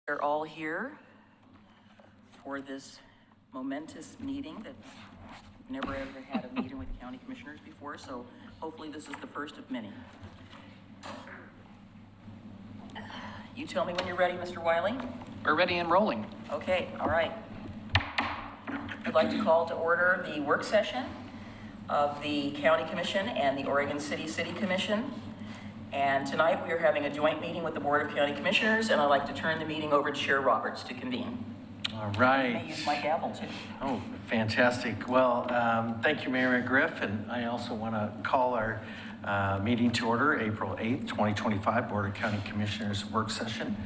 They're all here for this momentous meeting that never ever had a meeting with county commissioners before, so hopefully this is the first of many. You tell me when you're ready, Mr. Wiley. We're ready and rolling. Okay, all right. I'd like to call to order the work session of the County Commission and the Oregon City Commission. And tonight we are having a joint meeting with the Board of County Commissioners, and I'd like to turn the meeting over to Chair Roberts to convene. All I right. may use my gavel too. Oh, fantastic. Well, thank you, Mayor McGriff, and I also want to call our meeting to order, April 8th, 2025, Board of County Commissioners work session.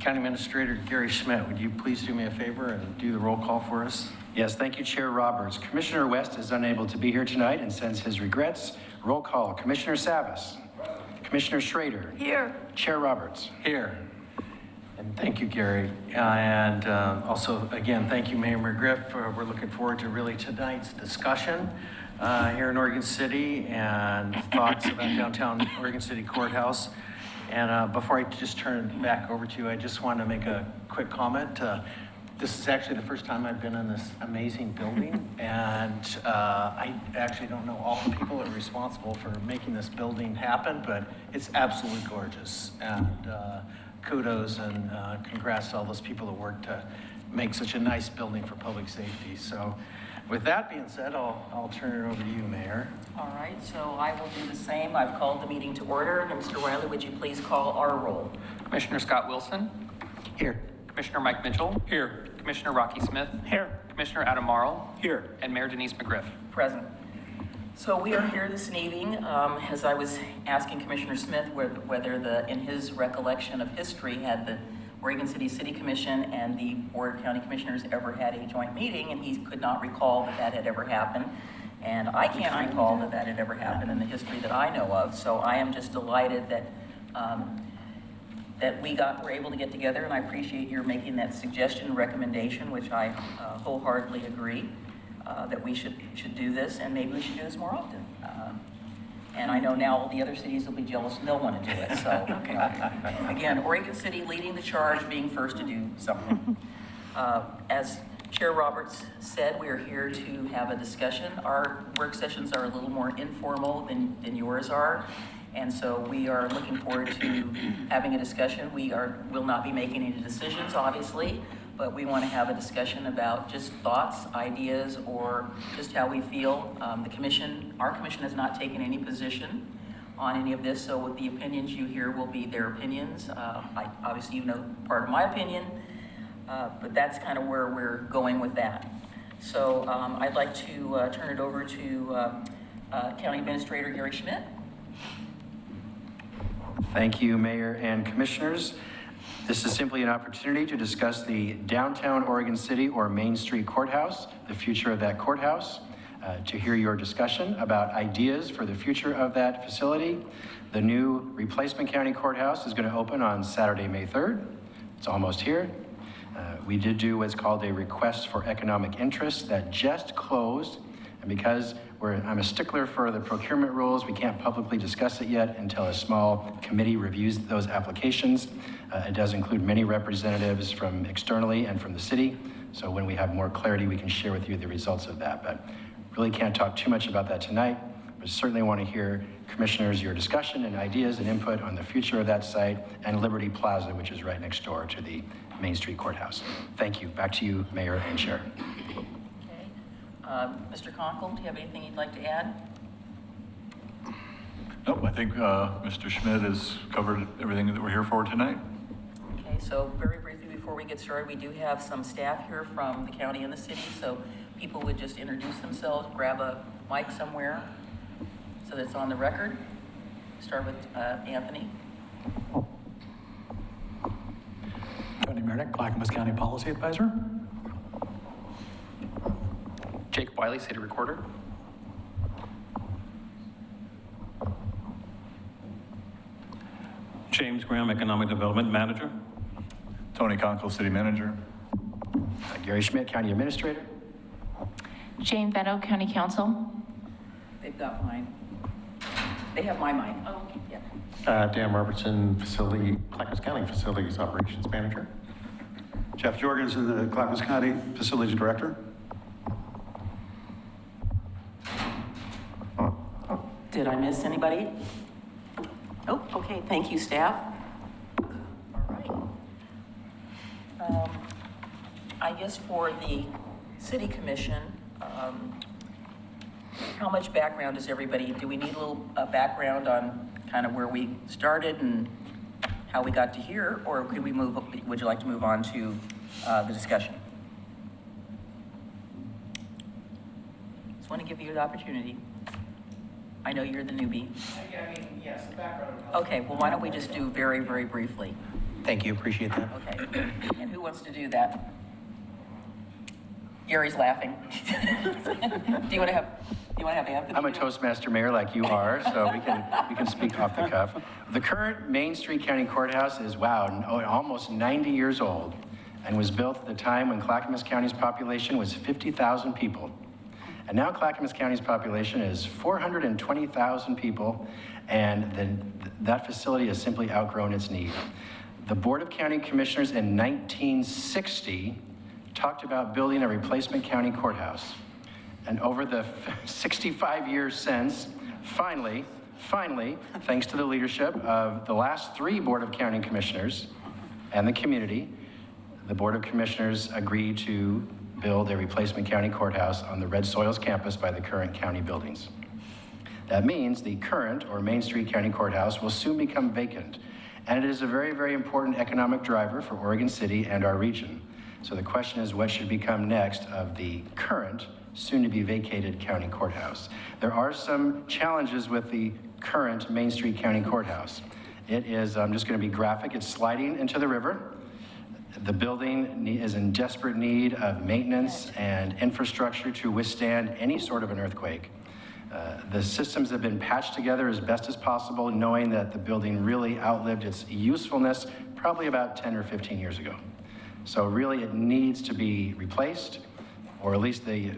County Administrator Gary Schmidt, would you please do me a favor and do the roll call for us? Yes, thank you, Chair Roberts. Commissioner West is unable to be here tonight and sends his regrets. Roll call, Commissioner Savas. Commissioner Schrader. Here. Chair Roberts. Here. And thank you, Gary. And also, again, thank you, Mayor McGriff. We're looking forward to really tonight's discussion here in Oregon City and thoughts about downtown Oregon City Courthouse. And before I just turn it back over to you, I just want to make a quick comment. This is actually the first time I've been in this amazing building, and I actually don't know all the people that are responsible for making this building happen, but it's absolutely gorgeous. And kudos and congrats to all those people that worked to make such a nice building for public safety. So with that being said, I'll turn it over to you, Mayor. All right, so I will do the same. I've called the meeting to order. And Mr. Wiley, would you please call our roll? Commissioner Scott Wilson. Here. Commissioner Mike Mitchell. Here. Commissioner Rocky Smith. Here. Commissioner Adam Marl. Here. And Mayor Denise McGriff. Present. So we are here this evening, as I was asking Commissioner Smith whether in his recollection of history, had the Oregon City Commission and the Board of County Commissioners ever had a joint meeting, and he could not recall that had ever happened. And I can't recall that had ever happened in the history that I know of. So I am just delighted that that we were able to get together, and I appreciate your making that suggestion, recommendation, which I wholeheartedly agree that we should do this, and maybe we should do this more often. And I know now all the other cities will be jealous and they'll want to do it. So again, Oregon City leading the charge, being first to do something. As Chair Roberts said, we are here to have a discussion. Our work sessions are a little more informal than yours are. And so we are looking forward to having a discussion. We will not be making any decisions, obviously, but we want to have a discussion about just thoughts, ideas, or just how we feel. Our commission has not taken any position on any of this, so with the opinions you hear will be their opinions. Obviously, you know part of my opinion, but that's kind of where we're going with that. So I'd like to turn it over to County Administrator Gary Schmidt. Thank you, Mayor and Commissioners. This is simply an opportunity to discuss the downtown Oregon City or Main Street Courthouse, the future of that courthouse, to hear your discussion about ideas for the future of that facility. The new replacement county courthouse is going to open on Saturday, May 3rd. It's almost here. We did do what's called a request for economic interest that just closed, and because I'm a stickler for the procurement rules, we can't publicly discuss it yet until a small committee reviews those applications. It does include many representatives from externally and from the city. So when we have more clarity, we can share with you the results of that. But really can't talk too much about that tonight, but certainly want to hear commissioners, your discussion and ideas and input on the future of that site and Liberty Plaza, which is right next door to the Main Street Courthouse. Thank you. Back to you, Mayor and Chair. Mr. Conkle, do you have anything you'd like to add? Nope, I think Mr. Schmidt has covered everything that we're here for tonight. Okay, so very briefly before we get started, we do have some staff here from the county and the city, so people would just introduce themselves, grab a mic somewhere so that it's on the record. Start with Anthony. Tony Mernick, Clackamas County Policy Advisor. Jacob Wiley, City Recorder. James Graham, Economic Development Manager. Tony Conkle, City Manager. Gary Schmidt, County Administrator. Jane Veto, County Council. They've got mine. They have my mic. Oh, okay. Yeah. Dan Robertson, Clackamas County Facilities Operations Manager. Jeff Jorgensen, the Clackamas County Facilities Director. Did I miss anybody? Oh, okay, thank you, staff. All right. I guess for the city commission, how much background does everybody, do we need a little background on kind of where we started and how we got to here, or could we move, would you like to move on to the discussion? Just want to give you the opportunity. I know you're the newbie. Yes, the background. Okay, well, why don't we just do very, very briefly? Thank you, appreciate that. Okay, and who wants to do that? Gary's laughing. Do you want to have Anthony? I'm a do it? Toastmaster mayor like you are, so we can speak off the cuff. The current Main Street County Courthouse is, almost 90 years old and was built at the time when Clackamas County's population was 50,000 people. And now Clackamas County's population is 420,000 people, and that facility has simply outgrown its need. The Board of County Commissioners in 1960 talked about building a replacement county courthouse. And over the 65 years since, finally, thanks to the leadership of the last 3 Board of County Commissioners and the community, the Board of Commissioners agreed to build a replacement county courthouse on the Red Soils campus by the current county buildings. That means the current or Main Street County Courthouse will soon become vacant, and it is a very, very important economic driver for Oregon City and our region. So the question is, what should become next of the current, soon-to-be vacated county courthouse? There are some challenges with the current Main Street County Courthouse. It is, I'm just going to be graphic, it's sliding into the river. The building is in desperate need of maintenance and infrastructure to withstand any sort of an earthquake. The systems have been patched together as best as possible, knowing that the building really outlived its usefulness probably about 10 or 15 years ago. So really it needs to be replaced, or at least the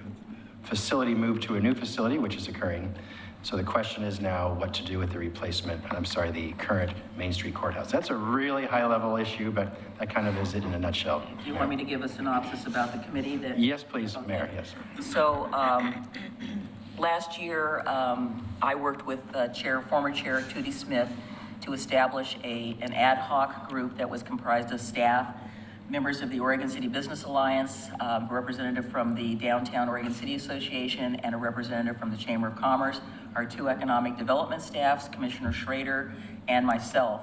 facility moved to a new facility, which is occurring. So the question is now what to do with the the current Main Street Courthouse. That's a really high-level issue, but that kind of is it in a nutshell. Do you want me to give a synopsis about the committee that? Yes, please, Mayor, yes. So last year, I worked with former Chair Tootie Smith to establish an ad hoc group that was comprised of staff, members of the Oregon City Business Alliance, a representative from the Downtown Oregon City Association, and a representative from the Chamber of Commerce, our 2 economic development staffs, Commissioner Schrader and myself,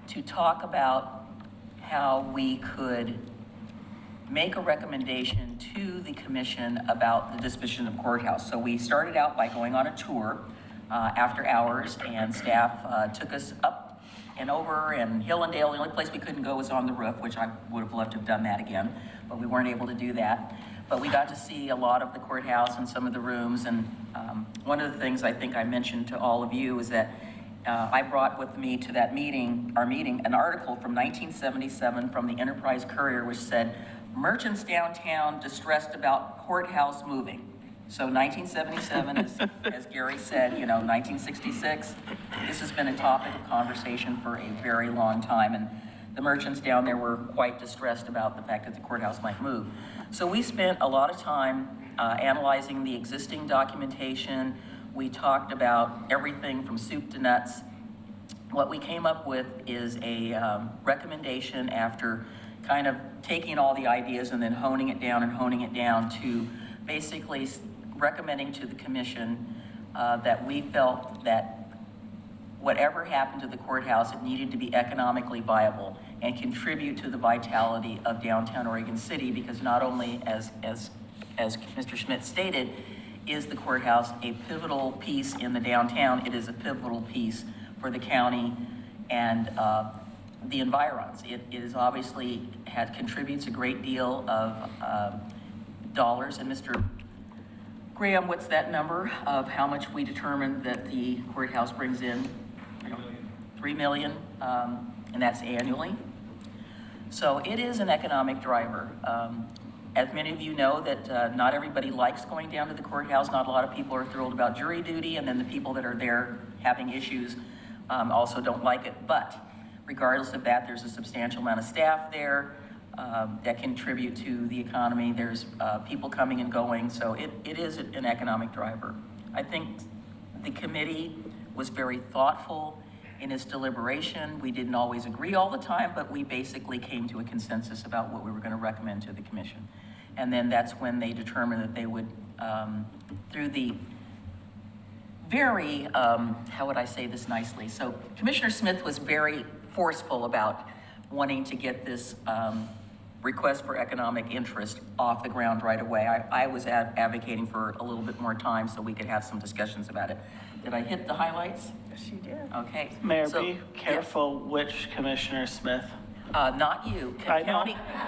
to talk about how we could make a recommendation to the commission about the disposition of courthouse. So we started out by going on a tour after hours, and staff took us up and over and hill and dale. The only place we couldn't go was on the roof, which I would have loved to have done that again, but we weren't able to do that. But we got to see a lot of the courthouse and some of the rooms, and one of the things I think I mentioned to all of you is that I brought with me to that meeting, an article from 1977 from the Enterprise Courier, which said, "Merchants downtown distressed about courthouse moving." So 1977, as Gary said, 1966, this has been a topic of conversation for a very long time, and the merchants down there were quite distressed about the fact that the courthouse might move. So we spent a lot of time analyzing the existing documentation. We talked about everything from soup to nuts. What we came up with is a recommendation after kind of taking all the ideas and then honing it down to basically recommending to the commission that we felt that whatever happened to the courthouse, it needed to be economically viable and contribute to the vitality of downtown Oregon City, because not only, as Mr. Schmidt stated, is the courthouse a pivotal piece in the downtown, it is a pivotal piece for the county and the environs. It is obviously contributes a great deal of dollars. And Mr. Graham, what's that number of how much we determined that the courthouse brings in? $3 million, and that's annually. So it is an economic driver. As many of you know, that not everybody likes going down to the courthouse. Not a lot of people are thrilled about jury duty, and then the people that are there having issues also don't like it. But regardless of that, there's a substantial amount of staff there. that contribute to the economy. There's people coming and going, so it is an economic driver. I think the committee was very thoughtful in its deliberation. We didn't always agree all the time, but we basically came to a consensus about what we were going to recommend to the commission. And then that's when they determined that they would, through the very, how would I say this nicely? So Commissioner Smith was very forceful about wanting to get this request for economic interest off the ground right away. I was advocating for a little bit more time so we could have some discussions about it. Did I hit the highlights? Yes, you did. Okay. Mayor, So- be careful which Commissioner Smith. Not you, I know.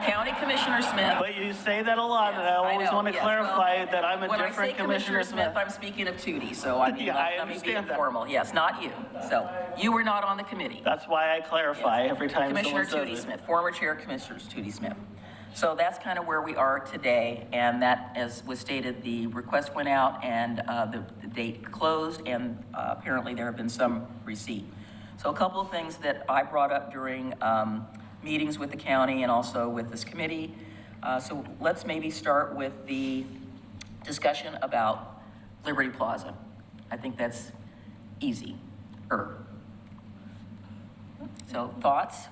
County Commissioner Smith. But you say that a lot, and I Yes, always know, want to yes. clarify Well, that I'm a when different I say Commissioner Smith. I'm speaking of Tootie, so I mean, Yeah, I let me be understand that. informal. Yes, not you. So you were not on the committee. That's why I clarify every time Commissioner someone Tootie says it. Smith, former chair Commissioner Tootie Smith. So that's kind of where we are today, and that, as was stated, the request went out and the date closed, and apparently there have been some receipt. So a couple of things that I brought up during meetings with the county and also with this committee. So let's maybe start with the discussion about Liberty Plaza. I think that's easy. So thoughts?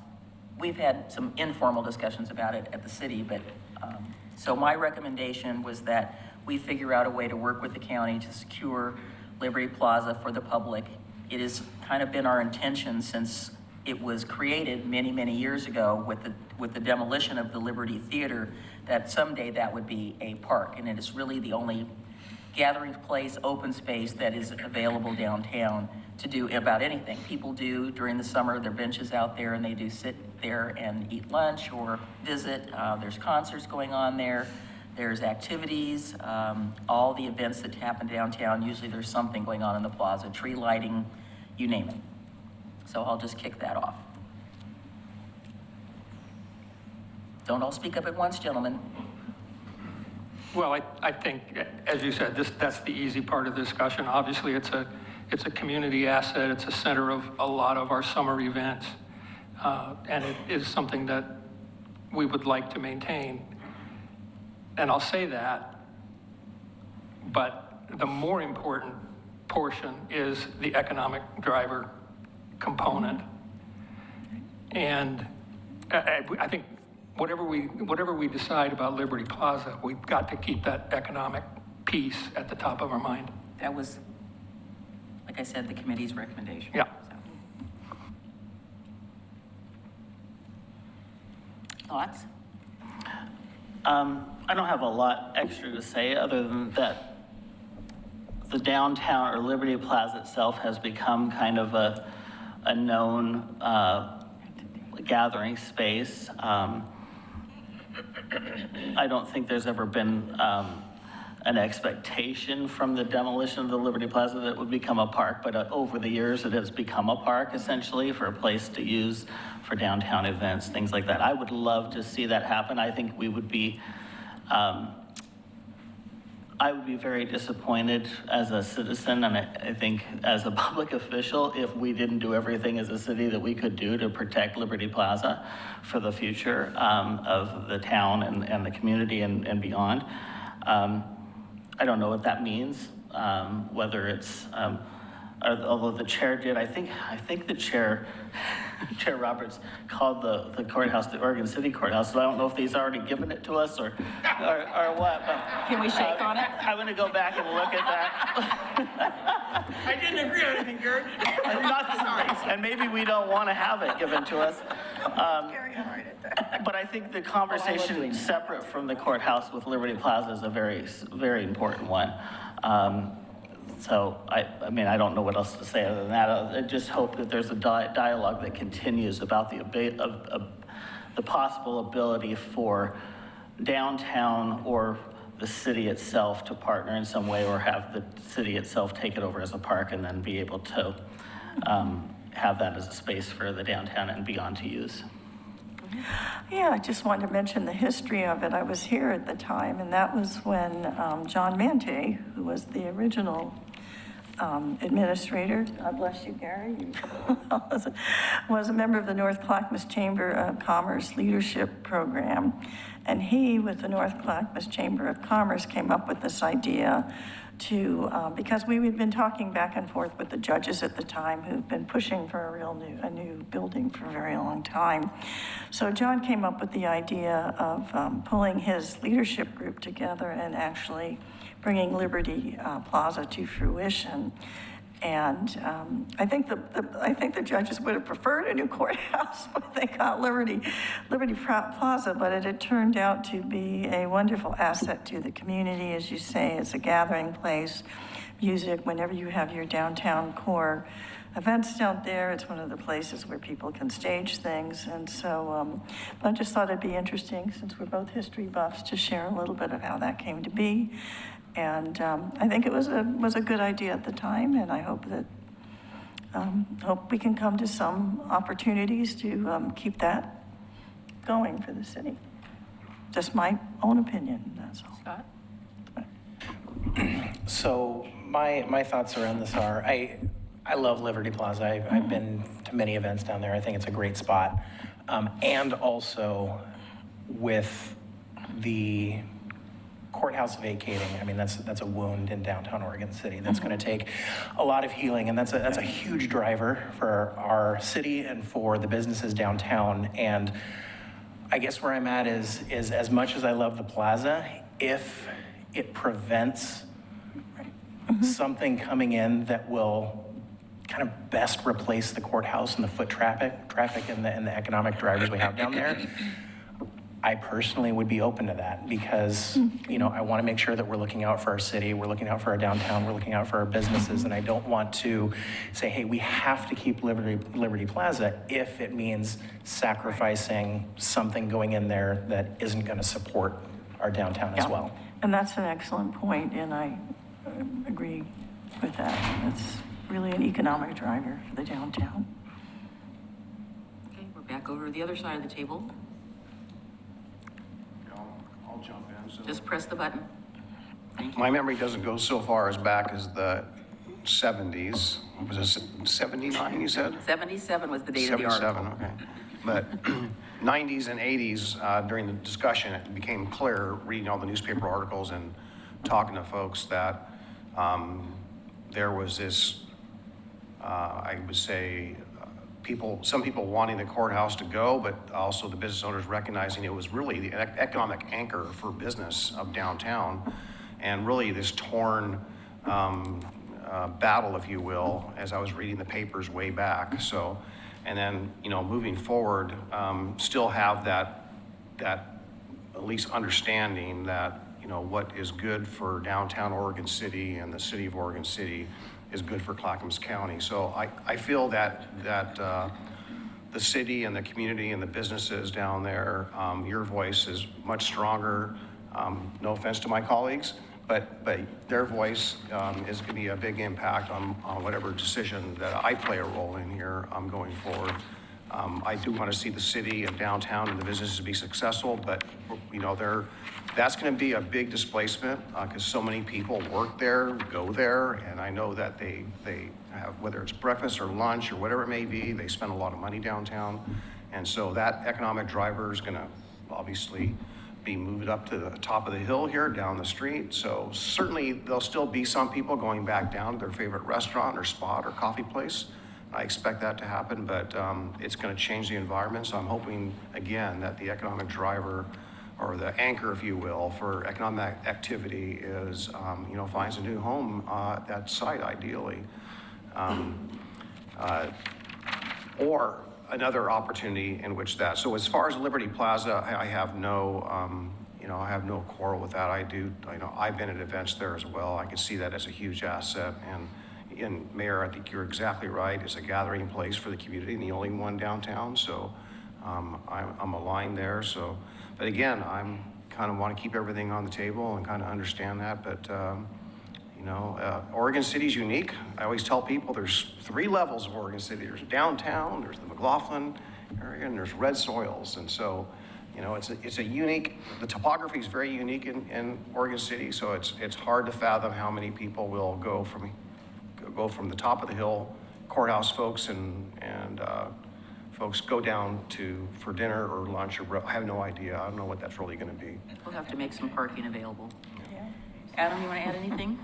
We've had some informal discussions about it at the city, but, so my recommendation was that we figure out a way to work with the county to secure Liberty Plaza for the public. It has kind of been our intention since it was created many, many years ago with the demolition of the Liberty Theater, that someday that would be a park, and it is really the only gathering place, open space that is available downtown to do about anything. People do during the summer, their benches out there and they do sit there and eat lunch or visit. There's concerts going on there. There's activities, all the events that happen downtown. Usually there's something going on in the plaza, tree lighting, you name it. So I'll just kick that off. Don't all speak up at once, gentlemen. Well, I think, as you said, that's the easy part of the discussion. Obviously, it's a community asset. It's a center of a lot of our summer events. And it is something that we would like to maintain. And I'll say that, but the more important portion is the economic driver component. And I think whatever we decide about Liberty Plaza, we've got to keep that economic piece at the top of our mind. That was, like I said, the committee's recommendation. Yeah. So. Thoughts? I don't have a lot extra to say other than that the downtown or Liberty Plaza itself has become kind of a known gathering space. I don't think there's ever been an expectation from the demolition of the Liberty Plaza that it would become a park, but over the years it has become a park essentially for a place to use for downtown events, things like that. I would love to see that happen. I think we would be, I would be very disappointed as a citizen and I think as a public official if we didn't do everything as a city that we could do to protect Liberty Plaza for the future of the town and the community and beyond. I don't know what that means, whether it's, although the chair did, I think the chair, Chair Roberts called the courthouse the Oregon City Courthouse, so I don't know if he's already given it to us or what, but. Can we shake on it? I'm gonna go back and look at that. I didn't agree on anything, Gary. And maybe we don't want to have it given to us. But I think the conversation separate from the courthouse with Liberty Plaza is a very, very important one. So I mean, I don't know what else to say other than that. I just hope that there's a dialogue that continues about the possible ability for downtown or the city itself to partner in some way or have the city itself take it over as a park and then be able to have that as a space for the downtown and beyond to use. Yeah, I just wanted to mention the history of it. I was here at the time, and that was when John Mante, who was the original administrator, God bless you, Gary, was a member of the North Clackamas Chamber of Commerce Leadership Program. And he, with the North Clackamas Chamber of Commerce, came up with this idea to, because we had been talking back and forth with the judges at the time who've been pushing for a new building for a very long time. So John came up with the idea of pulling his leadership group together and actually bringing Liberty Plaza to fruition. And I think the judges would have preferred a new courthouse, but they got Liberty Plaza. But it had turned out to be a wonderful asset to the community, as you say. It's a gathering place, music. Whenever you have your downtown core events down there, it's one of the places where people can stage things. And so I just thought it'd be interesting, since we're both history buffs, to share a little bit of how that came to be. And I think it was a good idea at the time, and I hope that hope we can come to some opportunities to keep that going for the city. Just my own opinion, that's all. Scott? So my thoughts around this are, I love Liberty Plaza. I've been to many events down there. I think it's a great spot. And also with the courthouse vacating, I mean, that's a wound in downtown Oregon City. That's going to take a lot of healing, and that's a huge driver for our city and for the businesses downtown. And I guess where I'm at is as much as I love the plaza, if it prevents something coming in that will kind of best replace the courthouse and the foot traffic and the economic drivers we have down there, I personally would be open to that, because, I want to make sure that we're looking out for our city, we're looking out for our downtown, we're looking out for our businesses, and I don't want to say, hey, we have to keep Liberty Plaza if it means sacrificing something going in there that isn't going to support our downtown as well. And that's an excellent point, and I agree with that. It's really an economic driver for the downtown. Okay, we're back over to the other side of the table. I'll jump in. So Just press the button. Thank you. my memory doesn't go so far as back as the 70s. Was it 79, you said? 77 was the date of the article. 77, okay. But 90s and 80s, during the discussion, it became clear, reading all the newspaper articles and talking to folks, that there was this, I would say, some people wanting the courthouse to go, but also the business owners recognizing it was really the economic anchor for business of downtown, and really this torn battle, if you will, as I was reading the papers way back. So, and then, moving forward, still have that at least understanding that, what is good for downtown Oregon City and the city of Oregon City is good for Clackamas County. So I feel that the city and the community and the businesses down there, your voice is much stronger. No offense to my colleagues, but their voice is going to be a big impact on whatever decision that I play a role in here going forward. I do want to see the city and downtown and the businesses be successful, but that's going to be a big displacement because so many people work there, go there, and I know that they have, whether it's breakfast or lunch or whatever it may be, they spend a lot of money downtown, and so that economic driver is going to obviously be moved up to the top of the hill here, down the street. So certainly there'll still be some people going back down to their favorite restaurant or spot or coffee place. I expect that to happen, but it's going to change the environment. So I'm hoping, again, that the economic driver, or the anchor, if you will, for economic activity is, finds a new home at that site, ideally. Or another opportunity in which that. So as far as Liberty Plaza, I have no, I have no quarrel with that. I've been at events there as well. I can see that as a huge asset. And Mayor, I think you're exactly right. It's a gathering place for the community and the only one downtown. So I'm aligned there. So, but again, I'm kind of want to keep everything on the table and kind of understand that. But, Oregon City's unique. I always tell people there's 3 levels of Oregon City. There's downtown, there's the McLaughlin area, and there's red soils. And so, it's a unique, the topography is very unique in Oregon City. So it's hard to fathom how many people will go go from the top of the hill, Courthouse folks and folks go down for dinner or lunch, or I have no idea. I don't know what that's really going to be. We'll have to make some parking available. Adam, you want to add anything?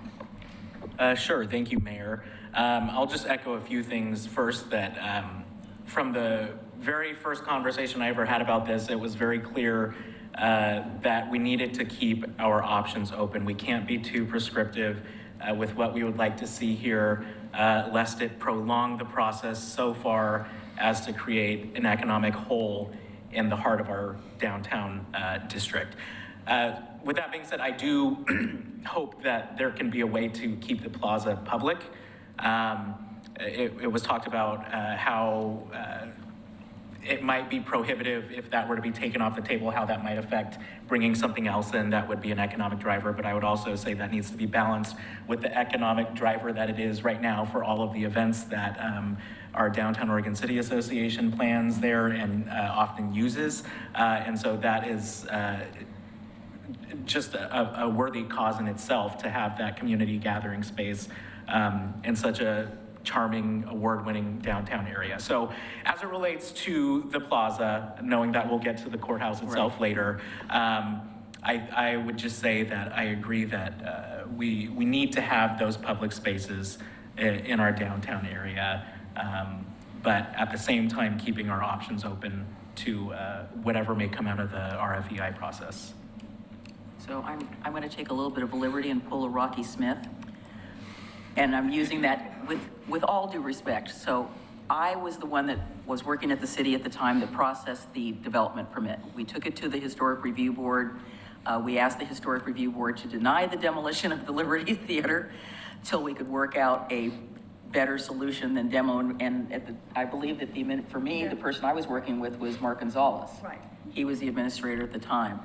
Sure, thank you, Mayor. I'll just echo a few things. First, that from the very first conversation I ever had about this, it was very clear that we needed to keep our options open. We can't be too prescriptive with what we would like to see here, lest it prolong the process so far as to create an economic hole in the heart of our downtown district. With that being said, I do hope that there can be a way to keep the plaza public. It was talked about how it might be prohibitive if that were to be taken off the table, how that might affect bringing something else in that would be an economic driver. But I would also say that needs to be balanced with the economic driver that it is right now for all of the events that our Downtown Oregon City Association plans there and often uses. And so that is just a worthy cause in itself to have that community gathering space in such a charming, award-winning downtown area. So as it relates to the plaza, knowing that we'll get to the courthouse itself later, I would just say that I agree that we need to have those public spaces in our downtown area, but at the same time keeping our options open to whatever may come out of the RFEI process. So I'm going to take a little bit of a liberty and pull a Rocky Smith. And I'm using that with all due respect. So I was the one that was working at the city at the time that processed the development permit. We took it to the Historic Review Board. We asked the Historic Review Board to deny the demolition of the Liberty Theater till we could work out a better solution than demo. And I believe that for me, the person I was working with was Mark Gonzalez. Right. He was the administrator at the time.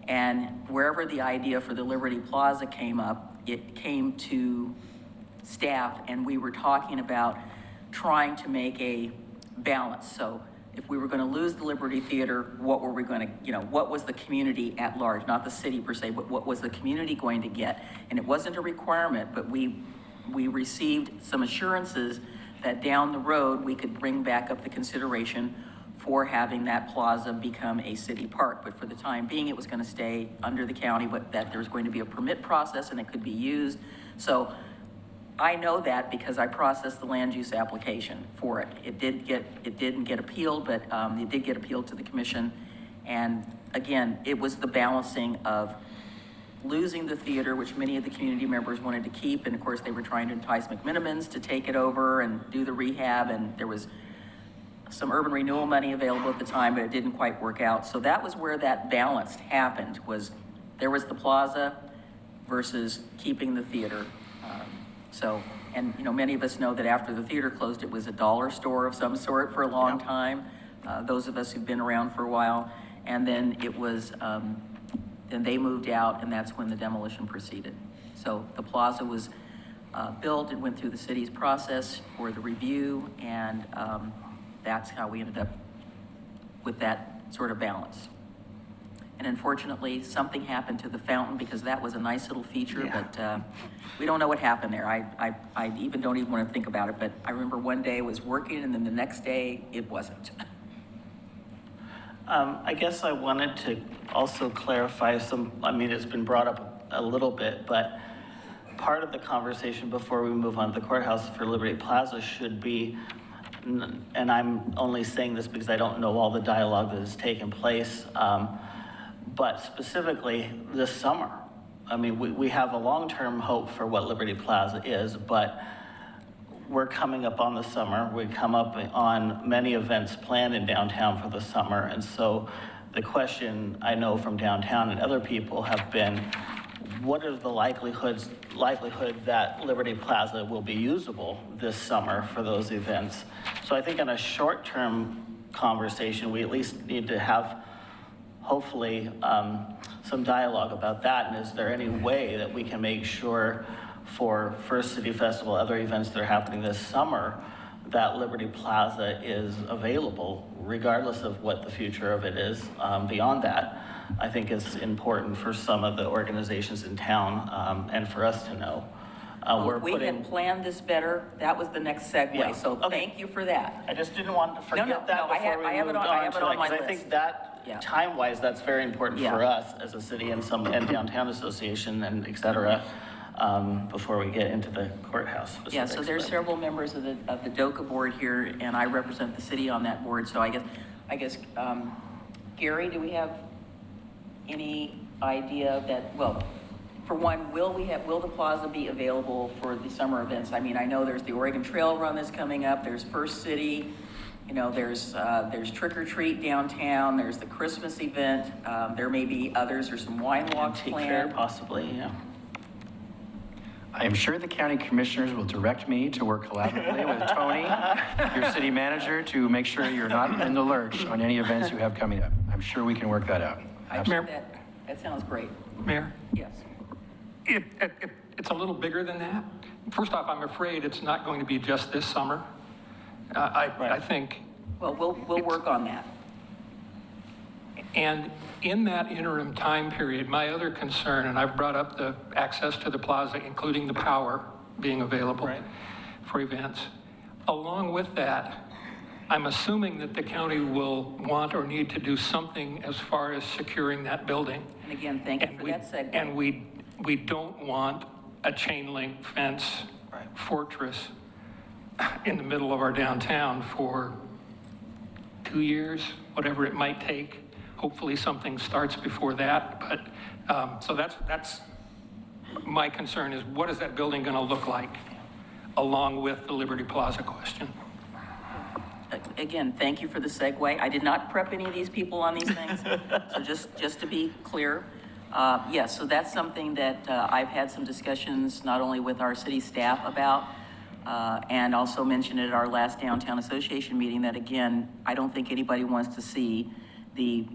And wherever the idea for the Liberty Plaza came up, it came to staff, and we were talking about trying to make a balance. So if we were going to lose the Liberty Theater, what were we going to, what was the community at large, not the city per se, but what was the community going to get? And it wasn't a requirement, but we received some assurances that down the road we could bring back up the consideration for having that plaza become a city park. But for the time being, it was going to stay under the county, but that there was going to be a permit process and it could be used. So I know that because I processed the land use application for it. It didn't get appealed, but it did get appealed to the commission. And again, it was the balancing of losing the theater, which many of the community members wanted to keep. And of course, they were trying to entice McMinimans to take it over and do the rehab. And there was some urban renewal money available at the time, but it didn't quite work out. So that was where that balance happened, was there was the plaza versus keeping the theater. And many of us know that after the theater closed, it was a dollar store of some sort for a long time. Those of us who've been around for a while. And then it was, then they moved out, and that's when the demolition proceeded. So the plaza was built and went through the city's process for the review, and that's how we ended up with that sort of balance. And unfortunately, something happened to the fountain because that was a nice little feature, but we don't know what happened there. I even don't even want to think about it, but I remember one day it was working and then the next day it wasn't. I guess I wanted to also clarify it's been brought up a little bit, but part of the conversation before we move on to the courthouse for Liberty Plaza should be, and I'm only saying this because I don't know all the dialogue that has taken place, but specifically this summer. We have a long-term hope for what Liberty Plaza is, but we're coming up on the summer. We come up on many events planned in downtown for the summer. And so the question I know from downtown and other people have been, what is the likelihood that Liberty Plaza will be usable this summer for those events? So I think in a short-term conversation, we at least need to have hopefully some dialogue about that. And is there any way that we can make sure for First City Festival, other events that are happening this summer, that Liberty Plaza is available regardless of what the future of it is beyond that? I think it's important for some of the organizations in town and for us to know. we're We putting. had planned this better. That was the next Yeah, segue, so okay. thank you for that. I just didn't want to No, forget that no, I have- before I we have it moved on- I on have it to on that, my because I list. think that, Yeah. time-wise, that's very important Yeah. for us as a city and downtown association and et cetera, before we get into the courthouse specifics. Yeah, so there's but- several members of the DOCA board here, and I represent the city on that board, so I guess, Gary, do we have any idea that, well, for one, will the plaza be available for the summer events? I mean, I know there's the Oregon Trail Run that's coming up, there's First City, there's Trick or Treat downtown, there's the Christmas event, there may be others, there's some wine walks Antique fair, planned. possibly, yeah. I am sure the county commissioners will direct me to work collaboratively with Tony, your city manager, to make sure you're not in the lurch on any events you have coming up. I'm sure we can work that out. That sounds great, Mayor, yes. it's a little bigger than that. First off, I'm afraid it's not going to be just this summer. I think, Well, we'll work on that. and in that interim time period, my other concern, and I've brought up the access to the plaza, including the power being available Right. for events. Along with that, I'm assuming that the county will want or need to do something as far as securing that building. And again, thank you for that segue. And we don't want a chain link fence fortress in the middle of our downtown for 2 years, whatever it might take. Hopefully something starts before that, but, so that's my concern is what is that building gonna look like along with the Liberty Plaza question? Again, thank you for the segue. I did not prep any of these people on these things, so just to be clear. Yes, so that's something that I've had some discussions not only with our city staff about, and also mentioned at our last downtown association meeting that, again, I don't think anybody wants to see the,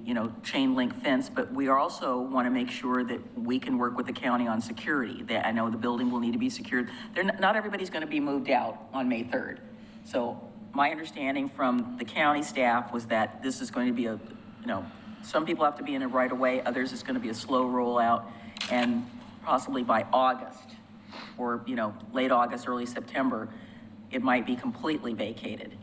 chain link fence, but we also want to make sure that we can work with the county on security. I know the building will need to be secured. Not everybody's going to be moved out on May 3rd. So my understanding from the county staff was that this is going to be some people have to be in it right away, others it's going to be a slow rollout, and possibly by August, or, late August, early September, it might be completely vacated.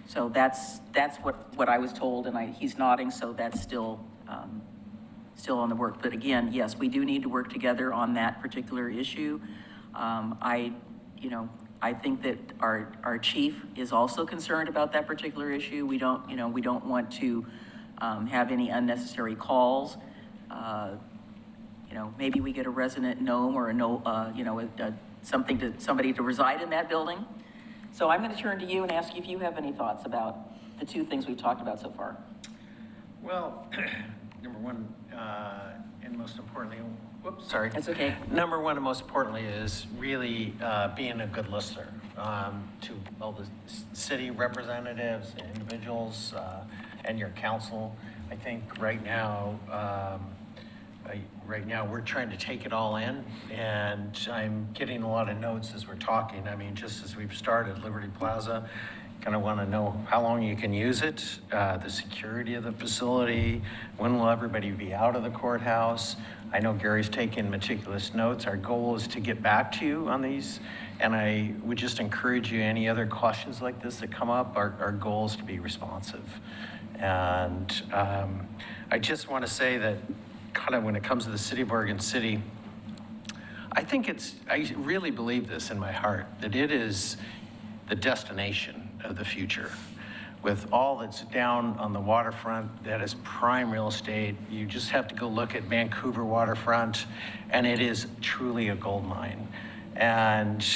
So that's what I was told, and he's nodding, so that's still on the work. But again, yes, we do need to work together on that particular issue. I think that our chief is also concerned about that particular issue. We don't want to have any unnecessary calls. Maybe we get a resident gnome or somebody to reside in that building. So I'm going to turn to you and ask you if you have any thoughts about the two things we've talked about so far. Well, number one, and most importantly, sorry. That's okay. Number one and most importantly is really being a good listener to all the city representatives, individuals, and your council. I think right now we're trying to take it all in, and I'm getting a lot of notes as we're talking. I mean, just as we've started Liberty Plaza, kind of want to know how long you can use it, the security of the facility, when will everybody be out of the courthouse. I know Gary's taking meticulous notes. Our goal is to get back to you on these, and I would just encourage you, any other questions like this that come up, our goal is to be responsive. And I just want to say that kind of when it comes to the city of Oregon City, I really believe this in my heart, that it is the destination of the future. With all that's down on the waterfront, that is prime real estate. You just have to go look at Vancouver waterfront, and it is truly a gold mine. And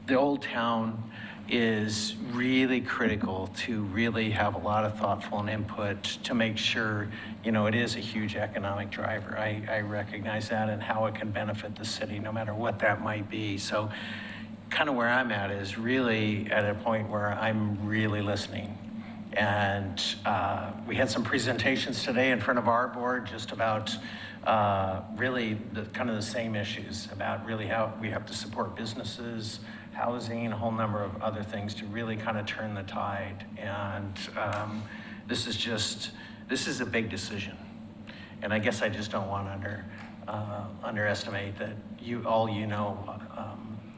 the old town is really critical to really have a lot of thoughtful and input to make sure, it is a huge economic driver. I recognize that, and how it can benefit the city, no matter what that might be. So kind of where I'm at is really at a point where I'm really listening. And we had some presentations today in front of our board just about really the same issues about really how we have to support businesses, housing, a whole number of other things to really kind of turn the tide. And this is a big decision. And I guess I just don't want to underestimate that all you know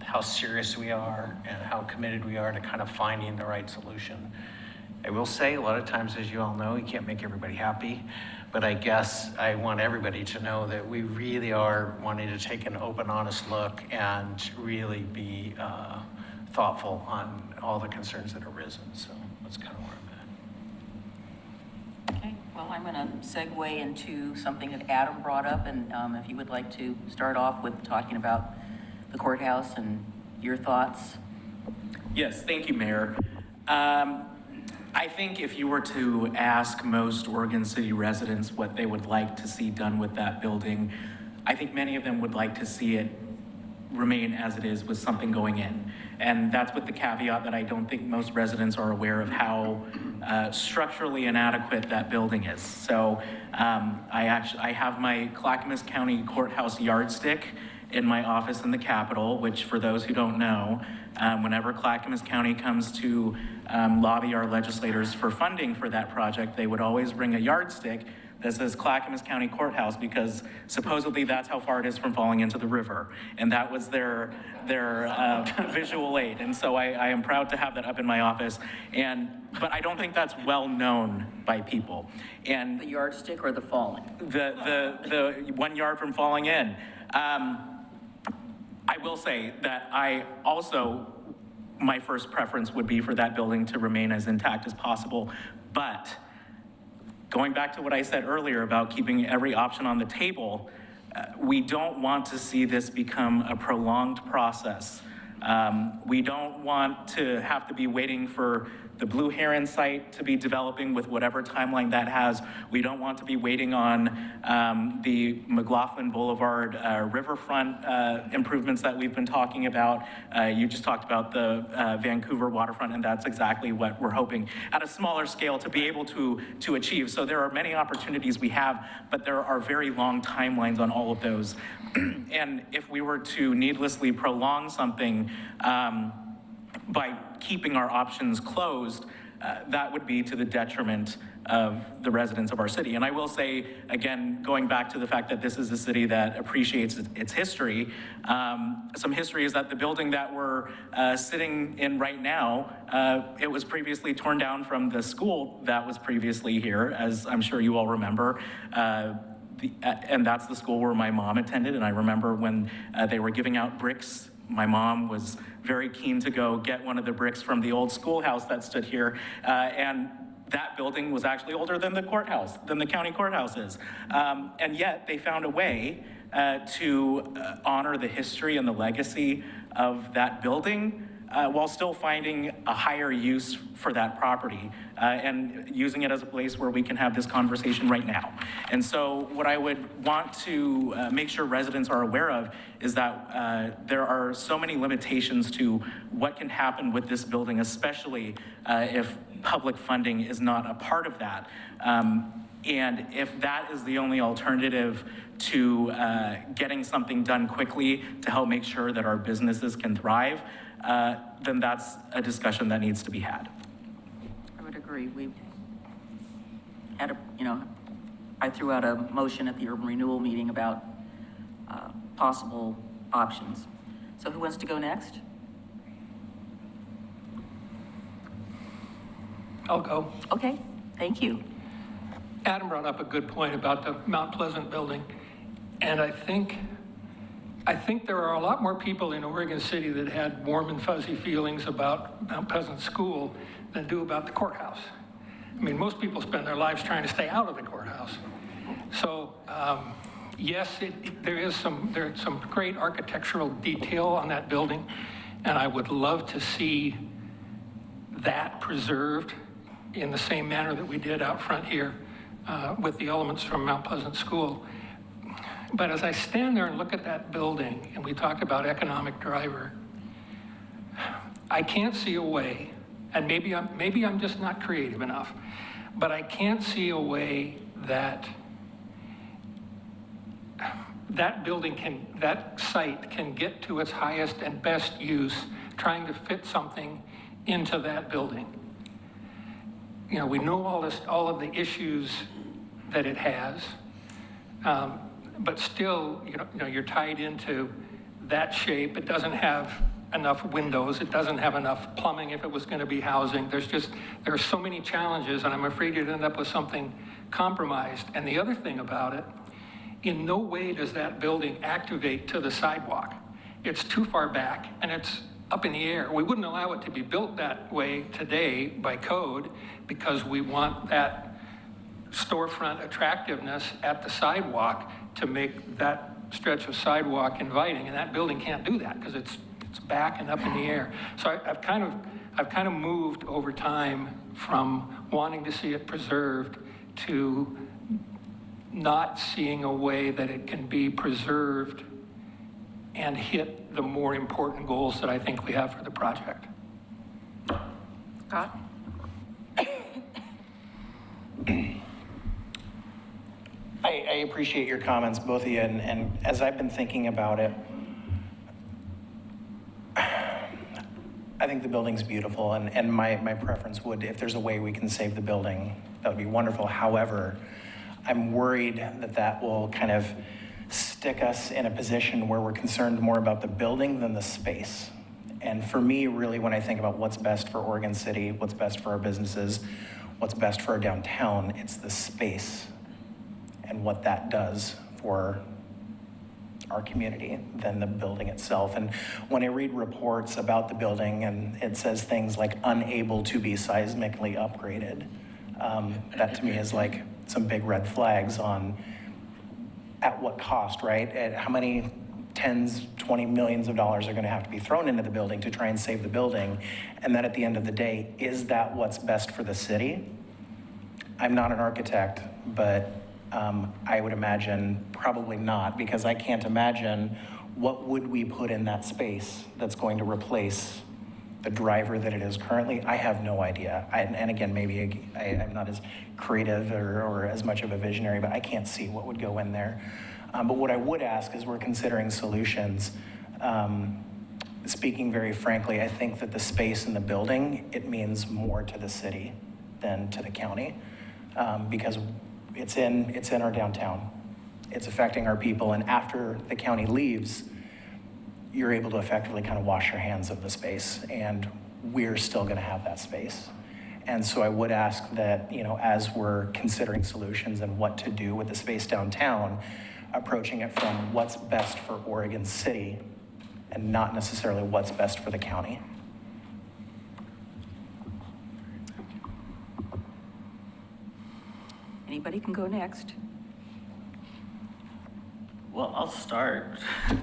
how serious we are and how committed we are to kind of finding the right solution. I will say, a lot of times, as you all know, you can't make everybody happy, but I guess I want everybody to know that we really are wanting to take an open, honest look and really be thoughtful on all the concerns that have arisen. So that's kind of where I'm at. Okay, well, I'm going to segue into something that Adam brought up, and if you would like to start off with talking about the courthouse and your thoughts. Yes, thank you, Mayor. I think if you were to ask most Oregon City residents what they would like to see done with that building, I think many of them would like to see it remain as it is with something going in. And that's with the caveat that I don't think most residents are aware of how structurally inadequate that building is. So I have my Clackamas County Courthouse yardstick in my office in the Capitol, which for those who don't know, whenever Clackamas County comes to lobby our legislators for funding for that project, they would always bring a yardstick that says Clackamas County Courthouse, because supposedly that's how far it is from falling into the river. And that was their visual aid. And so I am proud to have that up in my office. But I don't think that's well known by people. And The yardstick or the falling? the 1 yard from falling in. I will say that my first preference would be for that building to remain as intact as possible. But going back to what I said earlier about keeping every option on the table, we don't want to see this become a prolonged process. We don't want to have to be waiting for the Blue Heron site to be developing with whatever timeline that has. We don't want to be waiting on the McLaughlin Boulevard riverfront improvements that we've been talking about. You just talked about the Vancouver waterfront, and that's exactly what we're hoping at a smaller scale to be able to achieve. So there are many opportunities we have, but there are very long timelines on all of those. And if we were to needlessly prolong something by keeping our options closed, that would be to the detriment of the residents of our city. And I will say, again, going back to the fact that this is a city that appreciates its history, some history is that the building that we're sitting in right now, it was previously torn down from the school that was previously here, as I'm sure you all remember. And that's the school where my mom attended. And I remember when they were giving out bricks, my mom was very keen to go get one of the bricks from the old schoolhouse that stood here. And that building was actually older than the courthouse, than the county courthouse is. And yet they found a way to honor the history and the legacy of that building while still finding a higher use for that property and using it as a place where we can have this conversation right now. And so what I would want to make sure residents are aware of is that there are so many limitations to what can happen with this building, especially if public funding is not a part of that. And if that is the only alternative to getting something done quickly to help make sure that our businesses can thrive, then that's a discussion that needs to be had. I would agree. We had I threw out a motion at the urban renewal meeting about possible options. So who wants to go next? I'll go. Okay, thank you. Adam brought up a good point about the Mount Pleasant building. And I think there are a lot more people in Oregon City that had warm and fuzzy feelings about Mount Pleasant School than do about the courthouse. I mean, most people spend their lives trying to stay out of the courthouse. So, yes, there's some great architectural detail on that building, and I would love to see that preserved in the same manner that we did out front here with the elements from Mount Pleasant School. But as I stand there and look at that building, and we talk about economic driver, I can't see a way, and maybe I'm just not creative enough, but I can't see a way that that site can get to its highest and best use trying to fit something into that building. We know all of the issues that it has. but still, you're tied into that shape. It doesn't have enough windows. It doesn't have enough plumbing if it was going to be housing. There are so many challenges, and I'm afraid you'd end up with something compromised. And the other thing about it, in no way does that building activate to the sidewalk. It's too far back, and it's up in the air. We wouldn't allow it to be built that way today by code because we want that storefront attractiveness at the sidewalk to make that stretch of sidewalk inviting, and that building can't do that because it's back and up in the air. So I've kind of moved over time from wanting to see it preserved to not seeing a way that it can be preserved and hit the more important goals that I think we have for the project. Scott? I appreciate your comments, both of you, and as I've been thinking about it, I think the building's beautiful, and my preference would, if there's a way we can save the building, that would be wonderful. However, I'm worried that that will kind of stick us in a position where we're concerned more about the building than the space. And for me, really, when I think about what's best for Oregon City, what's best for our businesses, what's best for our downtown, it's the space and what that does for our community than the building itself. And when I read reports about the building and it says things like unable to be seismically upgraded, that to me is like some big red flags on at what cost, right? At how many tens, 20 millions of dollars are going to have to be thrown into the building to try and save the building. And then at the end of the day, is that what's best for the city? I'm not an architect, but I would imagine probably not, because I can't imagine what would we put in that space that's going to replace the driver that it is currently. I have no idea. And again, maybe I'm not as creative or as much of a visionary, but I can't see what would go in there. But what I would ask is, we're considering solutions. Speaking very frankly, I think that the space in the building, it means more to the city than to the county, because it's in our downtown. It's affecting our people, and after the county leaves, you're able to effectively kind of wash your hands of the space, and we're still gonna have that space. And so I would ask that, as we're considering solutions and what to do with the space downtown, approaching it from what's best for Oregon City and not necessarily what's best for the county. Anybody can go next. Well, I'll start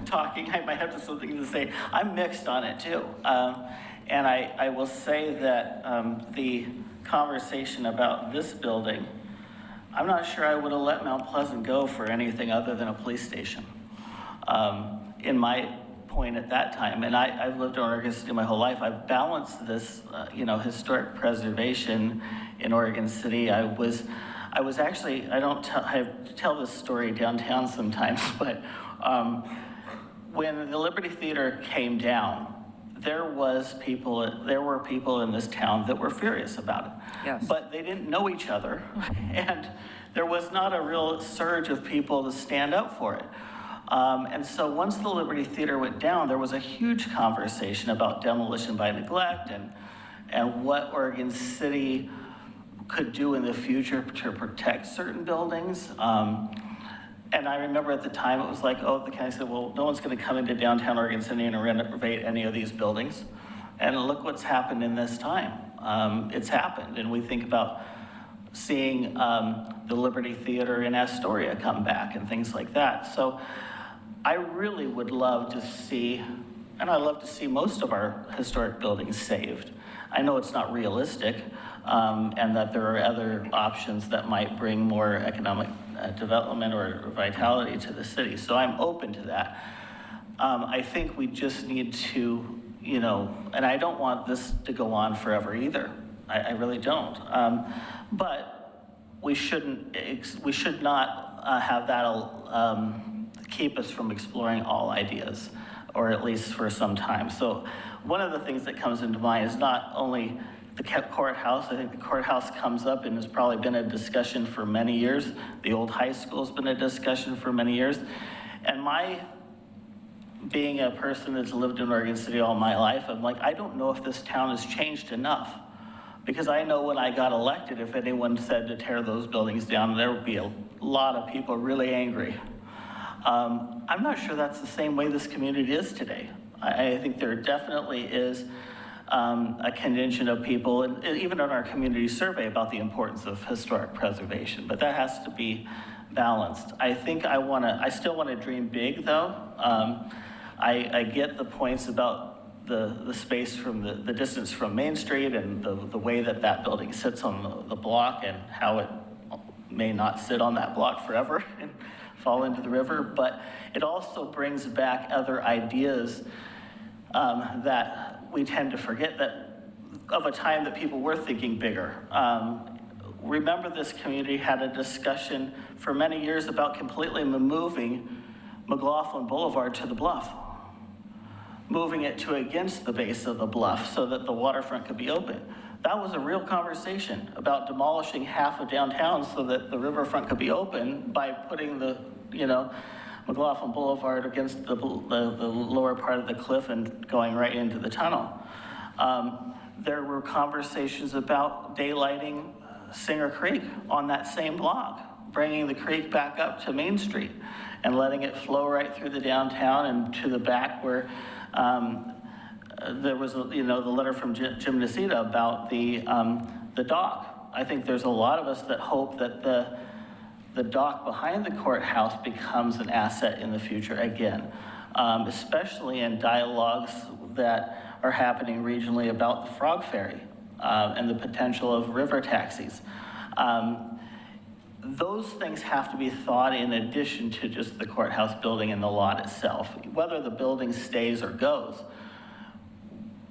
talking. I might have something to say. I'm mixed on it too. And I will say that the conversation about this building, I'm not sure I would have let Mount Pleasant go for anything other than a police station. In my point at that time, and I've lived in Oregon City my whole life, I've balanced this, historic preservation in Oregon City. I was actually, I tell this story downtown sometimes, but when the Liberty Theater came down, there were people in this town that were furious about it. Yes. But they didn't know each other, and there was not a real surge of people to stand up for it. And so once the Liberty Theater went down, there was a huge conversation about demolition by neglect and what Oregon City could do in the future to protect certain buildings. And I remember at the time, it was like, the county said, well, no one's gonna come into downtown Oregon City and renovate any of these buildings. And look what's happened in this time. It's happened, and we think about seeing the Liberty Theater in Astoria come back and things like that. So I really would love to see, and I love to see most of our historic buildings saved. I know it's not realistic, and that there are other options that might bring more economic development or vitality to the city. So I'm open to that. I think we just need to, and I don't want this to go on forever either. I really don't. But we should not have that keep us from exploring all ideas, or at least for some time. So one of the things that comes into mind is not only the courthouse. I think the courthouse comes up and has probably been a discussion for many years. The old high school's been a discussion for many years. And being a person that's lived in Oregon City all my life, I'm like, I don't know if this town has changed enough. Because I know when I got elected, if anyone said to tear those buildings down, there would be a lot of people really angry. I'm not sure that's the same way this community is today. I think there definitely is a contingent of people, and even in our community survey, about the importance of historic preservation, but that has to be balanced. I think I still want to dream big though. I get the points about the space from the distance from Main Street and the way that building sits on the block and how it may not sit on that block forever and fall into the river, but it also brings back other ideas that we tend to forget that of a time that people were thinking bigger. Remember, this community had a discussion for many years about completely moving McLaughlin Boulevard to the bluff, moving it to against the base of the bluff so that the waterfront could be open. That was a real conversation about demolishing half of downtown so that the riverfront could be open by putting the, McLaughlin Boulevard against the lower part of the cliff and going right into the tunnel. There were conversations about daylighting Singer Creek on that same block, bringing the creek back up to Main Street and letting it flow right through the downtown and to the back where there was, the letter from Jim Nacita about the dock. I think there's a lot of us that hope that the dock behind the courthouse becomes an asset in the future again, especially in dialogues that are happening regionally about the Frog Ferry and the potential of river taxis. Those things have to be thought in addition to just the courthouse building and the lot itself, whether the building stays or goes.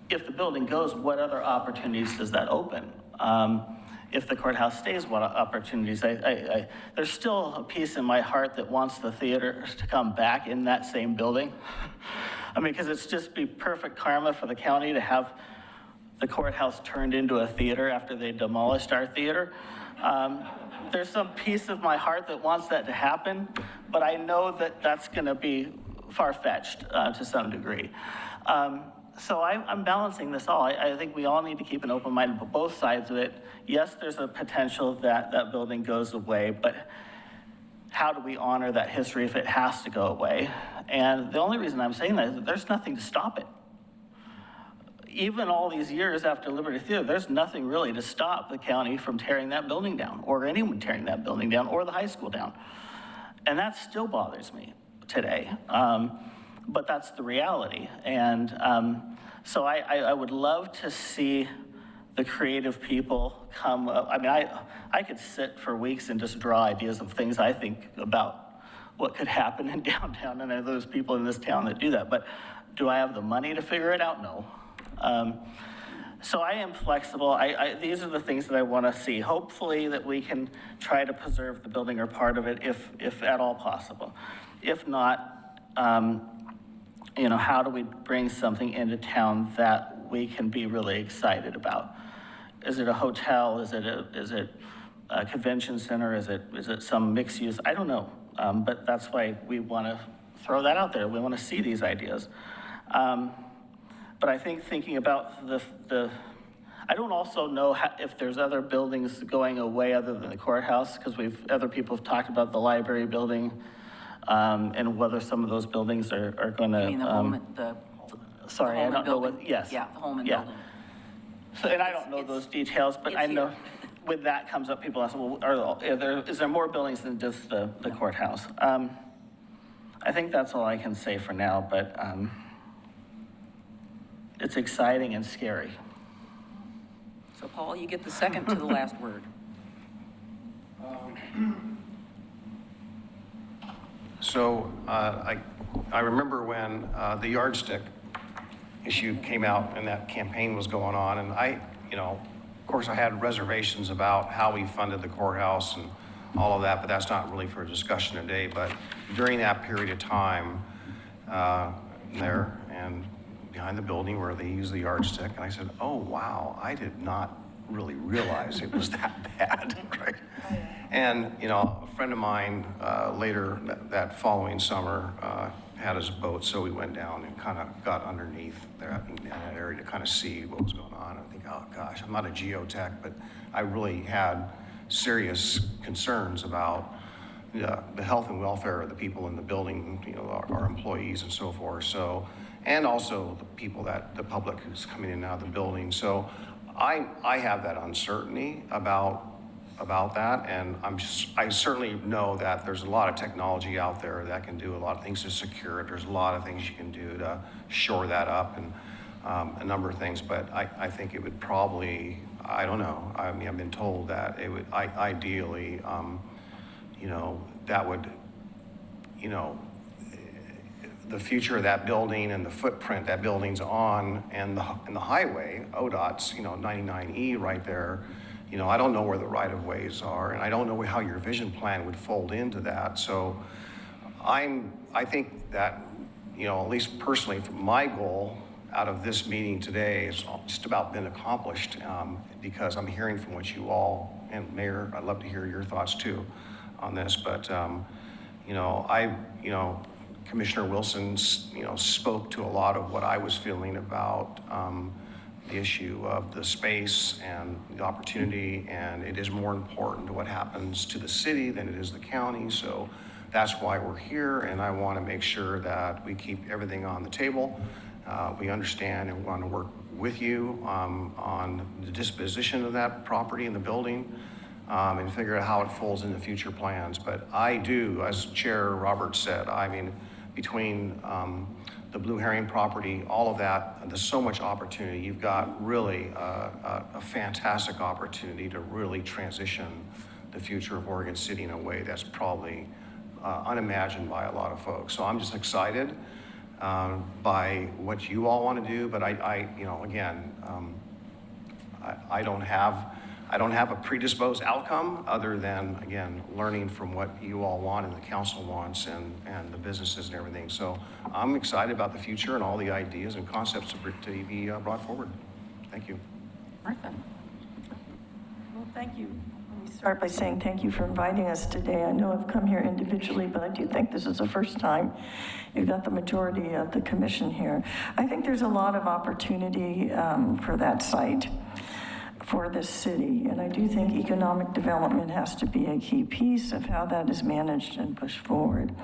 If the building goes, what other opportunities does that open? If the courthouse stays, what opportunities? There's still a piece in my heart that wants the theater to come back in that same building. I mean, because it's just be perfect karma for the county to have the courthouse turned into a theater after they demolished our theater. There's some piece of my heart that wants that to happen, but I know that that's gonna be far-fetched to some degree. So I'm balancing this all. I think we all need to keep an open mind on both sides of it. Yes, there's a potential that that building goes away, but how do we honor that history if it has to go away? And the only reason I'm saying that is that there's nothing to stop it. Even all these years after Liberty Theater, there's nothing really to stop the county from tearing that building down, or anyone tearing that building down, or the high school down. And that still bothers me today. But that's the reality. And so I would love to see the creative people come up. I mean, I could sit for weeks and just draw ideas of things I think about what could happen in downtown, and there's people in this town that do that. But do I have the money to figure it out? No. So I am flexible. These are the things that I want to see. Hopefully that we can try to preserve the building or part of it if at all possible. If not, how do we bring something into town that we can be really excited about? Is it a hotel? Is it a convention center? Is it some mixed use? I don't know. But that's why we want to throw that out there. We want to see these ideas. But I think thinking about I don't also know if there's other buildings going away other than the courthouse, because other people have talked about the library building, and whether some of those buildings are going to. You mean the Holman, sorry, I don't know what. Yes. Yeah, the Holman building. So, and I don't know those details, but I know when that comes up, people ask, well, is there more buildings than just the courthouse? I think that's all I can say for now, but. It's exciting and scary. So Paul, you get the second to the last word. So I remember when the yardstick issue came out and that campaign was going on, and of course I had reservations about how we funded the courthouse and all of that, but that's not really for a discussion today. But during that period of time there, and behind the building where they use the yardstick, and I said, oh, wow, I did not really realize it was that bad, right? And, you know, a friend of mine later that following summer had his boat, so we went down and kind of got underneath there in that area to kind of see what was going on. I think, oh gosh, I'm not a geotech, but I really had serious concerns about the health and welfare of the people in the building, you know, our employees and so forth. So, and also the people the public who's coming in and out of the building. So I have that uncertainty about that, and I certainly know that there's a lot of technology out there that can do a lot of things to secure it. There's a lot of things you can do to shore that up, and a number of things, but I think it would probably, I don't know, I mean, I've been told that it would, ideally, you know, that would, you know, the future of that building and the footprint that building's on, and the highway, ODOT's, you know, 99E right there, you know, I don't know where the right-of-ways are, and I don't know how your vision plan would fold into that. So I think that, you know, at least personally, my goal out of this meeting today has just about been accomplished, because I'm hearing from what you all, and Mayor, I'd love to hear your thoughts too on this, but, you know, Commissioner Wilson, you know, spoke to a lot of what I was feeling about the issue of the space and the opportunity, and it is more important to what happens to the city than it is the county. So that's why we're here, and I want to make sure that we keep everything on the table. We understand and want to work with you on the disposition of that property in the building, and figure out how it folds into future plans. But I do, as Chair Roberts said, I mean, between the Blue Herring property, all of that, there's so much opportunity. You've got really a fantastic opportunity to really transition the future of Oregon City in a way that's probably unimagined by a lot of folks. So I'm just excited by what you all want to do, but I you know, again, I don't have a predisposed outcome other than, again, learning from what you all want and the council wants and the businesses and everything. So I'm excited about the future and all the ideas and concepts to be brought forward. Thank you. Martha. Well, thank you. Let me start by saying thank you for inviting us today. I know I've come here individually, but I do think this is the first time you've got the majority of the commission here. I think there's a lot of opportunity for that site, for this city, and I do think economic development has to be a key piece of how that is managed and pushed forward.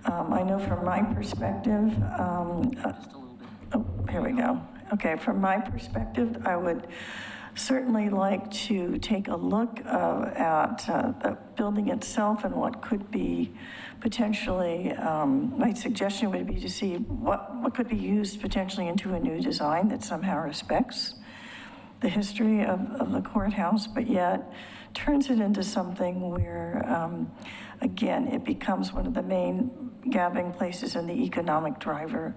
I know from my perspective, oh, here we go. Okay, from my perspective, I would certainly like to take a look at the building itself and what could be potentially, my suggestion would be to see what could be used potentially into a new design that somehow respects the history of the courthouse, but yet turns it into something where, again, it becomes one of the main gathering places and the economic driver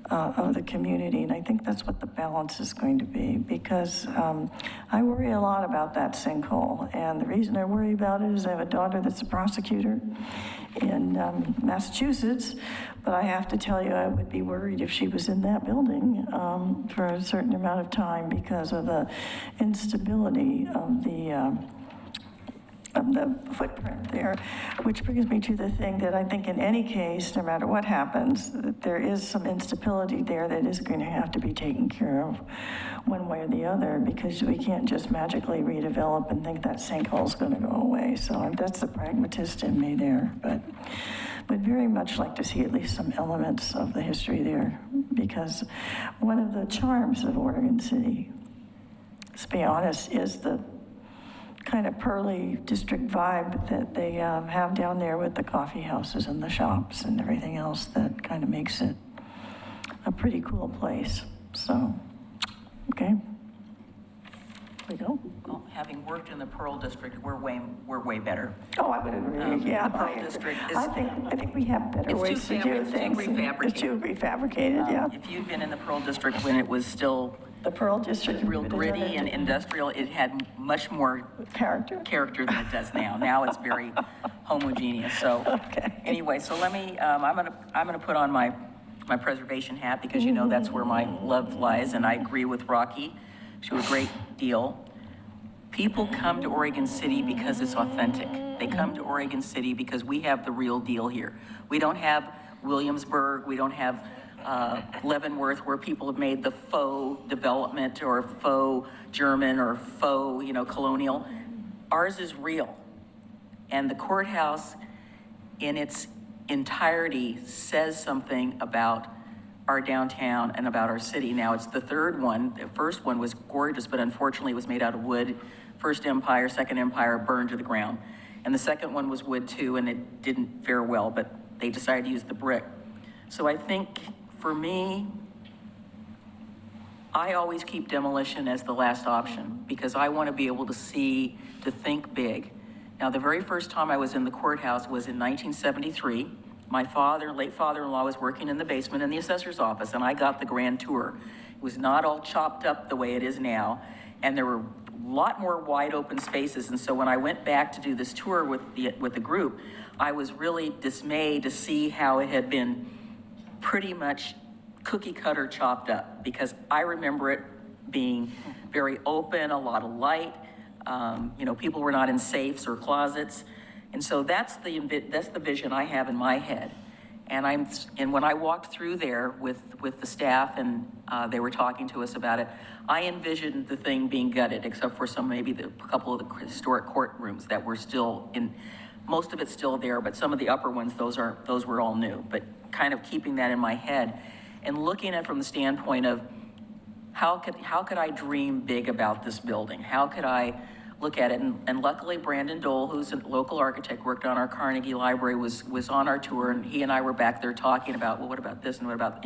of the community. And I think that's what the balance is going to be, because I worry a lot about that sinkhole. And the reason I worry about it is I have a daughter that's a prosecutor in Massachusetts, but I have to tell you, I would be worried if she was in that building for a certain amount of time because of the instability of the footprint there, which brings me to the thing that I think in any case, no matter what happens, there is some instability there that is going to have to be taken care of one way or the other, because we can't just magically redevelop and think that sinkhole is going to go away. So that's the pragmatist in me there, but would very much like to see at least some elements of the history there, because one of the charms of Oregon City, let's be honest, is the kind of pearly district vibe that they have down there with the coffee houses and the shops and everything else that kind of makes it a pretty cool place. So, okay. We go. Well, having worked in the Pearl District, we're way better. Oh, I would agree. Yeah, the Pearl District is. I think we have better ways to do things. It's too refabricated. Yeah. If you'd been in the Pearl District when it was still the Pearl District, real gritty and industrial, it had much more character than it does now. Now it's very homogeneous. So anyway, so let me. I'm gonna put on my my preservation hat, because you know that's where my love lies, and I agree with Rocky to a great deal. People come to Oregon City because it's authentic. They come to Oregon City because we have the real deal here. We don't have Williamsburg, we don't have Leavenworth, where people have made the faux development or faux German or faux, colonial. Ours is real. And the courthouse in its entirety says something about our downtown and about our city. Now, it's the third one. The first one was gorgeous, but unfortunately it was made out of wood. First Empire, Second Empire burned to the ground. And the second one was wood too, and it didn't fare well, but they decided to use the brick. So I think for me, I always keep demolition as the last option because I want to be able to see, to think big. Now, the very first time I was in the courthouse was in 1973. My late father-in-law was working in the basement in the assessor's office, and I got the grand tour. It was not all chopped up the way it is now, and there were a lot more wide open spaces. And so when I went back to do this tour with the group, I was really dismayed to see how it had been pretty much cookie cutter chopped up, because I remember it being very open, a lot of light. People were not in safes or closets. And so that's the vision I have in my head. And when I walked through there with the staff and they were talking to us about it, I envisioned the thing being gutted, except for maybe a couple of the historic courtrooms that were still in, most of it's still there, but some of the upper ones, those were all new. But kind of keeping that in my head and looking at it from the standpoint of how could I dream big about this building? How could I look at it? And luckily, Brandon Dole, who's a local architect, worked on our Carnegie Library, was on our tour, and he and I were back there talking about, well, what about this and what about,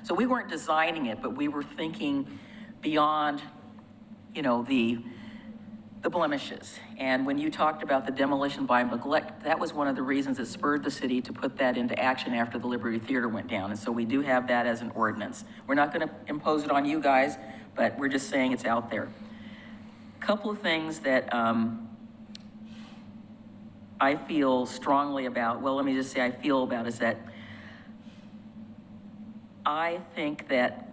So we weren't designing it, but we were thinking beyond, the blemishes. And when you talked about the demolition by neglect, that was one of the reasons that spurred the city to put that into action after the Liberty Theater went down. And so we do have that as an ordinance. We're not going to impose it on you guys, but we're just saying it's out there. A couple of things that I feel strongly about, well, let me just say I feel about is that I think that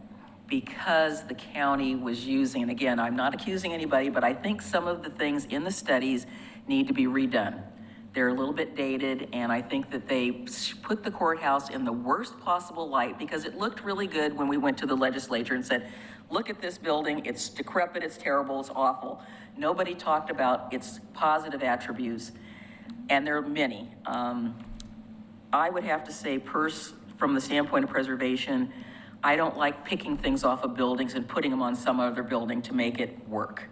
because the county was using, and again, I'm not accusing anybody, but I think some of the things in the studies need to be redone. They're a little bit dated, and I think that they put the courthouse in the worst possible light because it looked really good when we went to the legislature and said, look at this building, it's decrepit, it's terrible, it's awful. Nobody talked about its positive attributes, and there are many. I would have to say, from the standpoint of preservation, I don't like picking things off of buildings and putting them on some other building to make it work.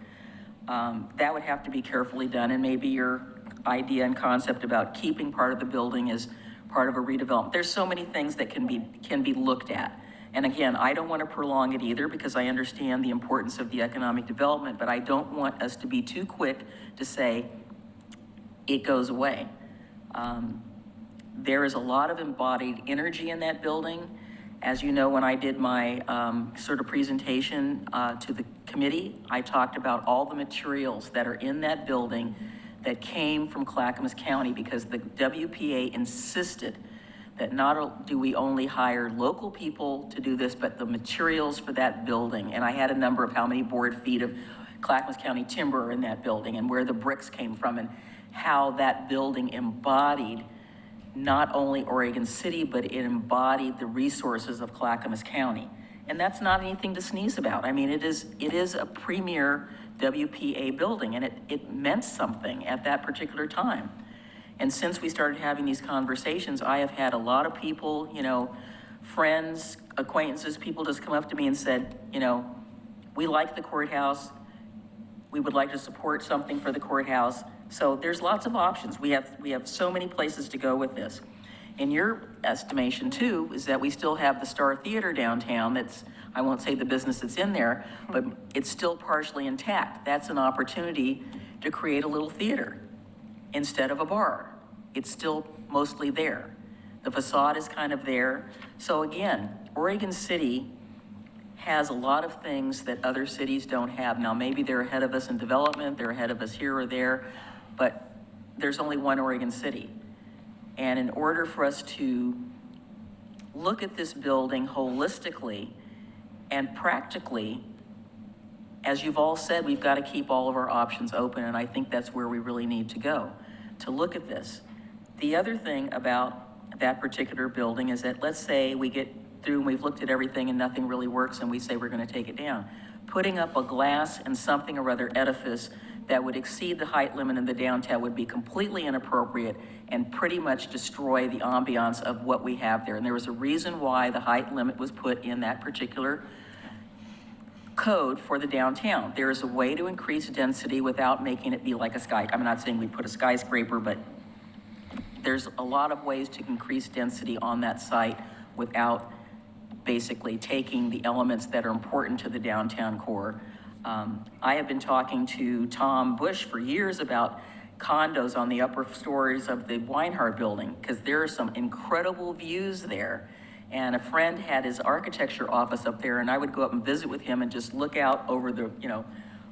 That would have to be carefully done, and maybe your idea and concept about keeping part of the building as part of a redevelopment. There's so many things that can be looked at. And again, I don't want to prolong it either because I understand the importance of the economic development, but I don't want us to be too quick to say it goes away. There is a lot of embodied energy in that building. As you know, when I did my sort of presentation to the committee, I talked about all the materials that are in that building that came from Clackamas County because the WPA insisted that not do we only hire local people to do this, but the materials for that building. And I had a number of how many board feet of Clackamas County timber are in that building and where the bricks came from and how that building embodied not only Oregon City, but it embodied the resources of Clackamas County. And that's not anything to sneeze about. I mean, it is a premier WPA building, and it meant something at that particular time. And since we started having these conversations, I have had a lot of people, friends, acquaintances, people just come up to me and said, we like the courthouse. We would like to support something for the courthouse. So there's lots of options. We have so many places to go with this. And your estimation too is that we still have the Star Theater downtown. I won't say the business that's in there, but it's still partially intact. That's an opportunity to create a little theater instead of a bar. It's still mostly there. The facade is kind of there. So again, Oregon City has a lot of things that other cities don't have. Now, maybe they're ahead of us in development, they're ahead of us here or there, but there's only one Oregon City. And in order for us to look at this building holistically and practically. As you've all said, we've got to keep all of our options open, and I think that's where we really need to go, to look at this. The other thing about that particular building is that, let's say we get through and we've looked at everything and nothing really works and we say we're going to take it down. Putting up a glass and something or other edifice that would exceed the height limit in the downtown would be completely inappropriate and pretty much destroy the ambiance of what we have there. And there was a reason why the height limit was put in that particular code for the downtown. There is a way to increase density without making it be like a sky. I'm not saying we put a skyscraper, but there's a lot of ways to increase density on that site without basically taking the elements that are important to the downtown core. I have been talking to Tom Bush for years about condos on the upper stories of the Weinhardt building, because there are some incredible views there. And a friend had his architecture office up there, and I would go up and visit with him and just look out over the,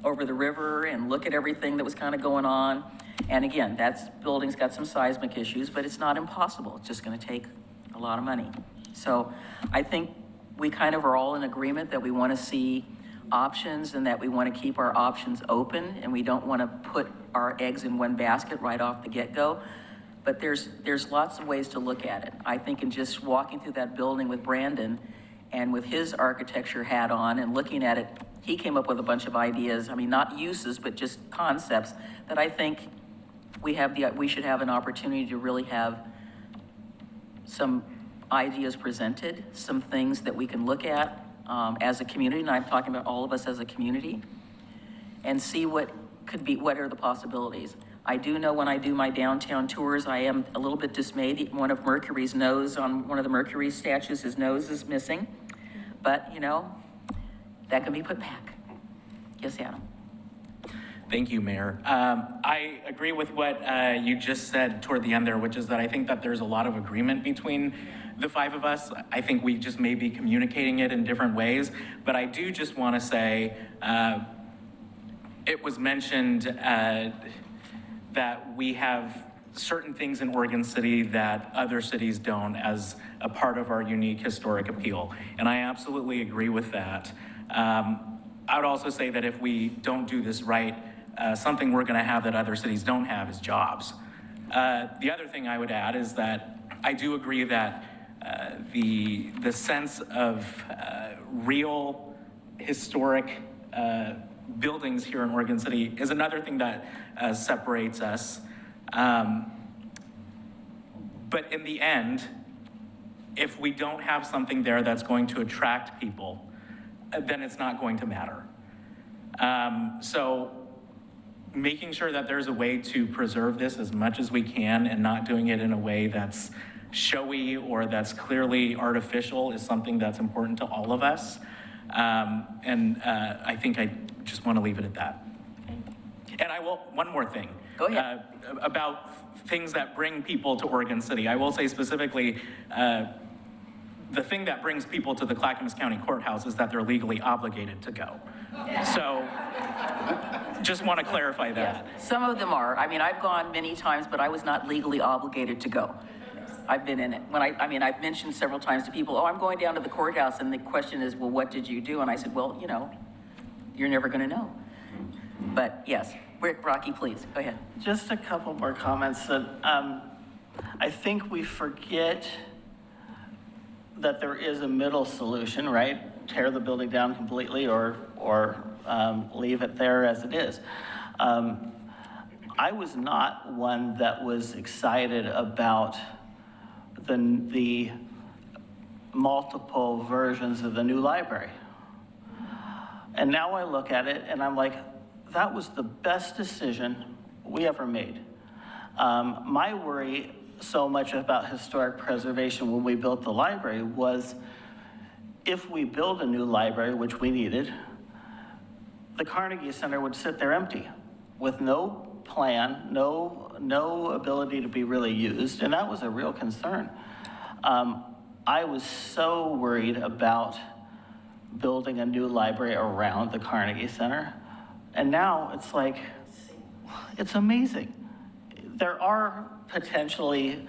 over the river and look at everything that was kind of going on. And again, that building's got some seismic issues, but it's not impossible. It's just going to take a lot of money. So I think we kind of are all in agreement that we want to see options and that we want to keep our options open, and we don't want to put our eggs in one basket right off the get-go. But there's lots of ways to look at it. I think in just walking through that building with Brandon and with his architecture hat on and looking at it, he came up with a bunch of ideas. I mean, not uses, but just concepts that I think we should have an opportunity to really have some ideas presented, some things that we can look at as a community, and I'm talking about all of us as a community, and see what are the possibilities. I do know when I do my downtown tours, I am a little bit dismayed. One of Mercury's nose, on one of the Mercury statues, his nose is missing. But, that can be put back. Yes, Adam? Thank you, Mayor. I agree with what you just said toward the end there, which is that I think that there's a lot of agreement between the five of us. I think we just may be communicating it in different ways. But I do just want to say, it was mentioned that we have certain things in Oregon City that other cities don't as a part of our unique historic appeal. And I absolutely agree with that. I would also say that if we don't do this right, something we're gonna have that other cities don't have is jobs. The other thing I would add is that I do agree that the sense of real historic buildings here in Oregon City is another thing that separates us. But in the end, if we don't have something there that's going to attract people, then it's not going to matter. So making sure that there's a way to preserve this as much as we can and not doing it in a way that's showy or that's clearly artificial is something that's important to all of us. I think I just want to leave it at that. And I will, one more thing. Go ahead. About things that bring people to Oregon City. I will say specifically, the thing that brings people to the Clackamas County Courthouse is that they're legally obligated to go. So, just want to clarify that. Yes. Some of them are. I mean, I've gone many times, but I was not legally obligated to go. I've been in it. I've mentioned several times to people, oh, I'm going down to the courthouse, and the question is, well, what did you do? And I said, well, you're never going to know. But yes, Rocky, please, go ahead. Just a couple more comments. That I think we forget that there is a middle solution, right? Tear the building down completely or leave it there as it is. I was not one that was excited about the multiple versions of the new library. And now I look at it and I'm like, that was the best decision we ever made. My worry so much about historic preservation when we built the library was if we build a new library, which we needed, the Carnegie Center would sit there empty with no plan, no ability to be really used, and that was a real concern. I was so worried about building a new library around the Carnegie Center, and now it's like, it's amazing. There are potentially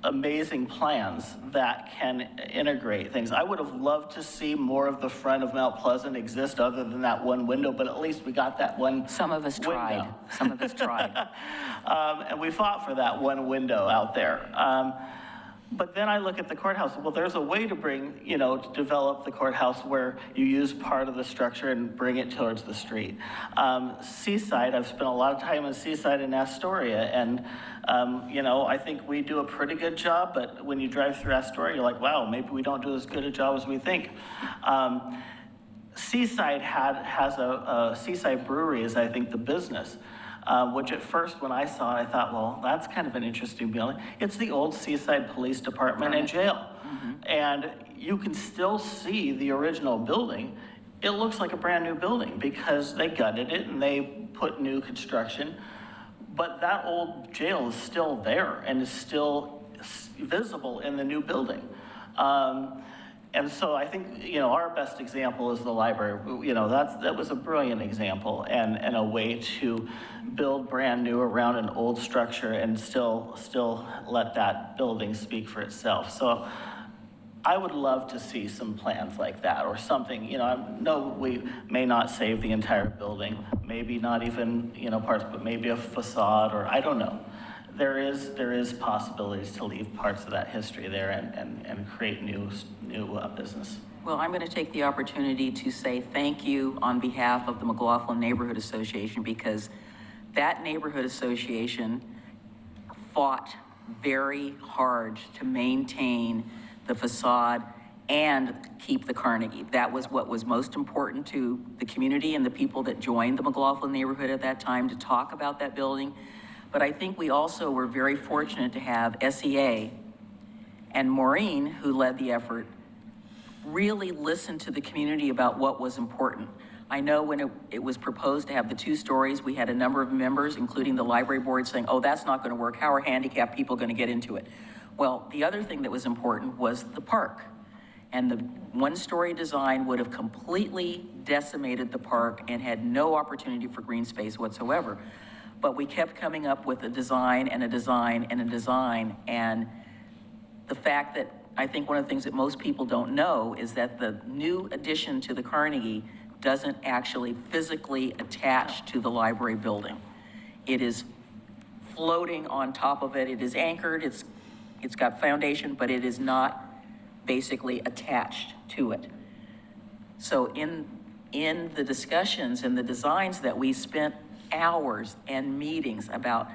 amazing plans that can integrate things. I would have loved to see more of the front of Mount Pleasant exist other than that one window, but at least we got that one. Some of us tried. Some of us tried. And we fought for that one window out there. But then I look at the courthouse. Well, there's a way to bring, to develop the courthouse where you use part of the structure and bring it towards the street. Seaside, I've spent a lot of time in Seaside and Astoria, and, I think we do a pretty good job, but when you drive through Astoria, you're like, wow, maybe we don't do as good a job as we think. Seaside has a Seaside Brewery is, I think, the business. Which at first, when I saw it, I thought, well, that's kind of an interesting building. It's the old Seaside Police Department and jail. And you can still see the original building. It looks like a brand new building because they gutted it and they put new construction. But that old jail is still there and is still visible in the new building. And so I think, our best example is the library. That was a brilliant example and a way to build brand new around an old structure and still let that building speak for itself. So I would love to see some plans like that or something. No, we may not save the entire building, maybe not even, parts, but maybe a facade or I don't know. There is possibilities to leave parts of that history there and create new business. Well, I'm going to take the opportunity to say thank you on behalf of the McLaughlin Neighborhood Association, because that neighborhood association fought very hard to maintain the facade and keep the Carnegie. That was what was most important to the community and the people that joined the McLaughlin neighborhood at that time to talk about that building. But I think we also were very fortunate to have SEA and Maureen, who led the effort, really listen to the community about what was important. I know when it was proposed to have the 2 stories, we had a number of members, including the library board, saying, oh, that's not gonna work. How are handicapped people gonna get into it? Well, the other thing that was important was the park. And the 1-story design would have completely decimated the park and had no opportunity for green space whatsoever. But we kept coming up with a design and a design and a design. And the fact that I think one of the things that most people don't know is that the new addition to the Carnegie doesn't actually physically attach to the library building. It is floating on top of it. It is anchored, it's got foundation, but it is not basically attached to it. So in the discussions and the designs that we spent hours and meetings about,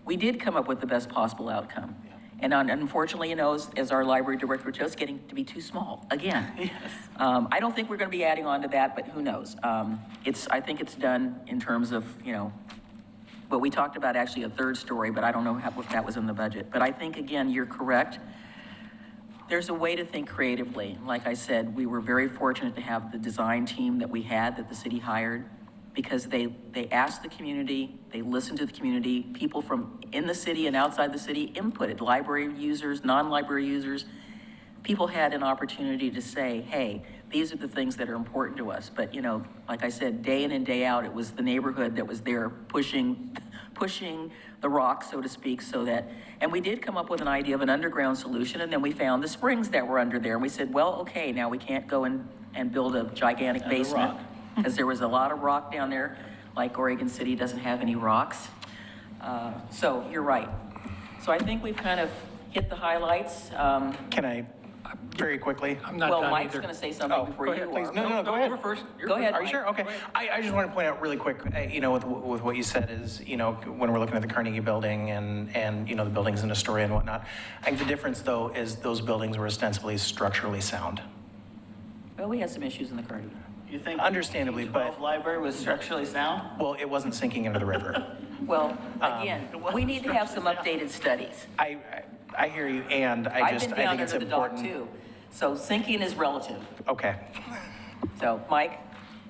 we did come up with the best possible outcome. And unfortunately, as our library director tells us, it's getting to be too small again. Yes. I don't think we're going to be adding on to that, but who knows? I think it's done in terms of, but we talked about actually a 3rd story, but I don't know if that was in the budget. But I think, again, you're correct. There's a way to think creatively. Like I said, we were very fortunate to have the design team that we had, that the city hired, because they asked the community, they listened to the community, people from in the city and outside the city inputted, library users, non-library users. People had an opportunity to say, hey, these are the things that are important to us. But, like I said, day in and day out, it was the neighborhood that was there pushing the rock, so to speak, and we did come up with an idea of an underground solution, and then we found the springs that were under there, and we said, well, okay, now we can't go and build a gigantic basement, because there was a lot of rock down there, like Oregon City doesn't have any rocks. So you're right. So I think we've kind of hit the highlights. Can I, very quickly? I'm not Well, done Mike's either. going to say something before go you ahead, please. are. No, go ahead. You were first. Go ahead, Are you Mike. sure? Okay. I just want to point out really quick, with what you said is, when we're looking at the Carnegie building and the buildings in Astoria and whatnot, I think the difference, though, is those buildings were ostensibly structurally sound. Well, we had some issues in the Carnegie. You think Understandably, the but, library was structurally sound? well, it wasn't sinking into the river. Well, again, we need to have some updated studies. I hear you, and I've been down think it's under the dock important. too. So sinking is relative. Okay. So, Mike?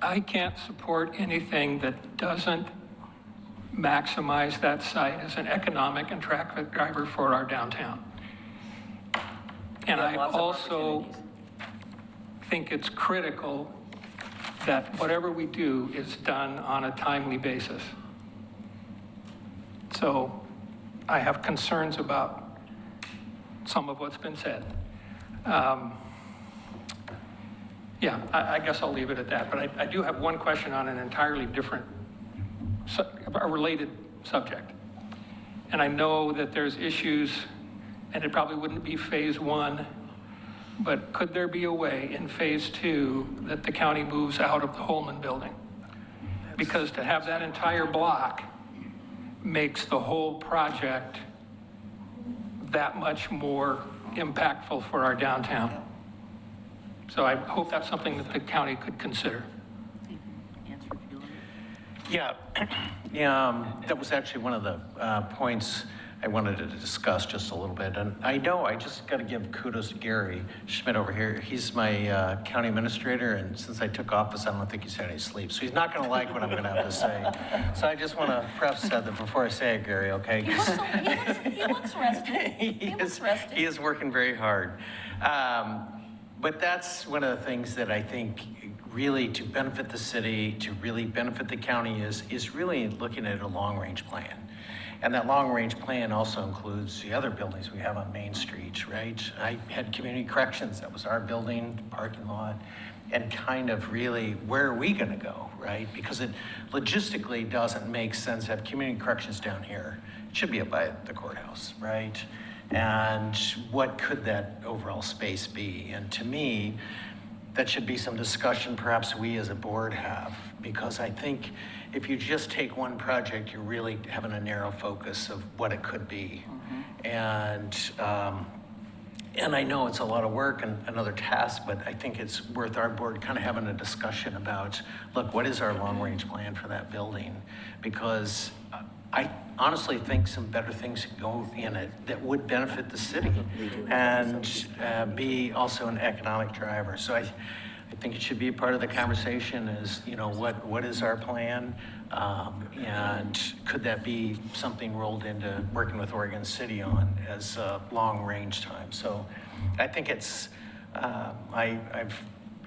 I can't support anything that doesn't maximize that site as an economic and traffic driver for our downtown. And I Lots of also opportunities. think it's critical that whatever we do is done on a timely basis. So I have concerns about some of what's been said. Yeah, I guess I'll leave it at that. But I do have one question on an entirely different, a related subject. And I know that there's issues, and it probably wouldn't be phase 1, but could there be a way in phase 2 that the county moves out of the Holman building? Because to have that entire block makes the whole project that much more impactful for our downtown. So I hope that's something that the county could consider. Yeah, that was actually one of the points I wanted to discuss just a little bit. And I know I just got to give kudos to Gary Schmidt over here. He's my county administrator, and since I took office, I don't think he's had any sleep. So he's not going to like what I'm going to have to say. So I just want to preface that before I say it, Gary, okay? He looks rested. He looks rested. He is working very hard. But that's one of the things that I think really to benefit the city, to really benefit the county is really looking at a long-range plan. And that long-range plan also includes the other buildings we have on Main Street, right? I had community corrections, that was our building, parking lot, and kind of really, where are we gonna go, right? Because it logistically doesn't make sense to have community corrections down here. It should be up by the courthouse, right? And what could that overall space be? And to me, that should be some discussion perhaps we as a board have, because I think if you just take one project, you're really having a narrow focus of what it could be. And I know it's a lot of work and another task, but I think it's worth our board kind of having a discussion about, look, what is our long-range plan for that building? Because I honestly think some better things could go in it that would benefit the city and be also an economic driver. So I think it should be a part of the conversation is, you know, what is our plan? And could that be something rolled into working with Oregon City on as a long range time? So I think it's,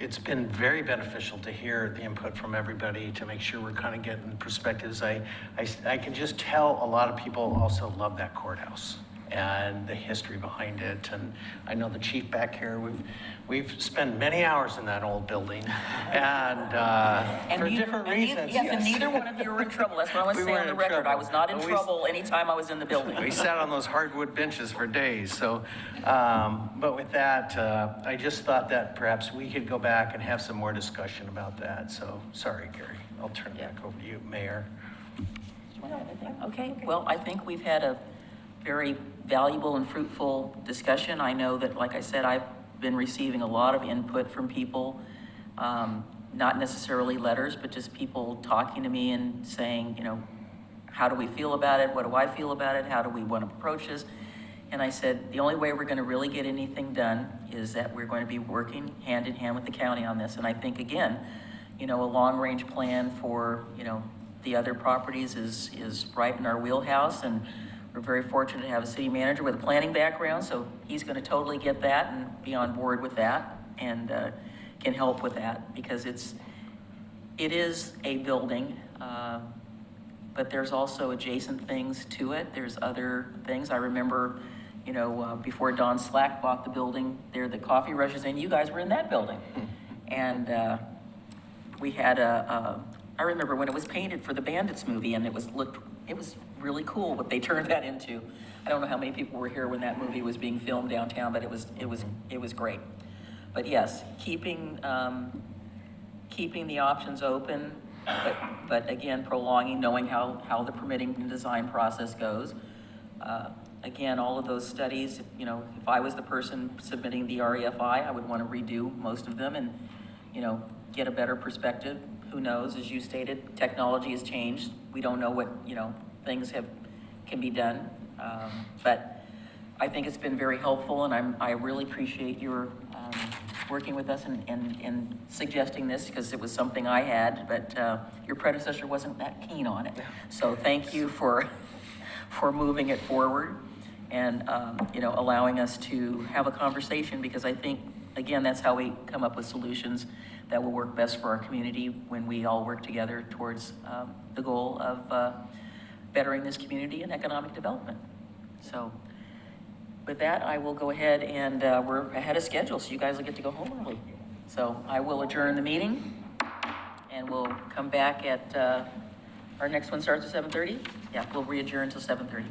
it's been very beneficial to hear the input from everybody to make sure we're kind of getting perspectives. I can just tell a lot of people also love that courthouse and the history behind it. And I know the chief back here, we've spent many hours in that old building and for different reasons. Yes, and neither one of you were in trouble. That's what I want to say on the record. I was not in trouble anytime I was in the building. We sat on those hardwood benches for days. So, but with that, I just thought that perhaps we could go back and have some more discussion about that. So sorry, Gary, I'll turn it back over to you, Mayor. Okay, well, I think we've had a very valuable and fruitful discussion. I know that, like I said, I've been receiving a lot of input from people, not necessarily letters, but just people talking to me and saying, you know, how do we feel about it? What do I feel about it? How do we want to approach this? And I said, the only way we're going to really get anything done is that we're going to be working hand in hand with the county on this. And I think, again, you know, a long-range plan for, you know, the other properties is right in our wheelhouse, and we're very fortunate to have a city manager with a planning background, so he's going to totally get that and be on board with that and can help with that, because it is a building, but there's also adjacent things to it. There's other things. I remember, you know, before Don Slack bought the building there, the coffee rushes in, you guys were in that building. And we had I remember when it was painted for the Bandits movie, and it was really cool what they turned that into. I don't know how many people were here when that movie was being filmed downtown, but it was great. But yes, keeping the options open, but again, prolonging, knowing how the permitting and design process goes. Again, all of those studies, you know, if I was the person submitting the REFI, I would want to redo most of them and, you know, get a better perspective. Who knows, as you stated, technology has changed. We don't know what, you know, things can be done. But I think it's been very helpful, and I really appreciate your working with us and suggesting this, because it was something I had, but your predecessor wasn't that keen on it. So thank you for moving it forward and, you know, allowing us to have a conversation, because I think, again, that's how we come up with solutions that will work best for our community when we all work together towards the goal of bettering this community and economic development. So with that, I will go ahead and we're ahead of schedule, so you guys will get to go home early. So I will adjourn the meeting, and we'll come back at, our next one starts at 7:30? Yeah, we'll re-adjourn until 7:30.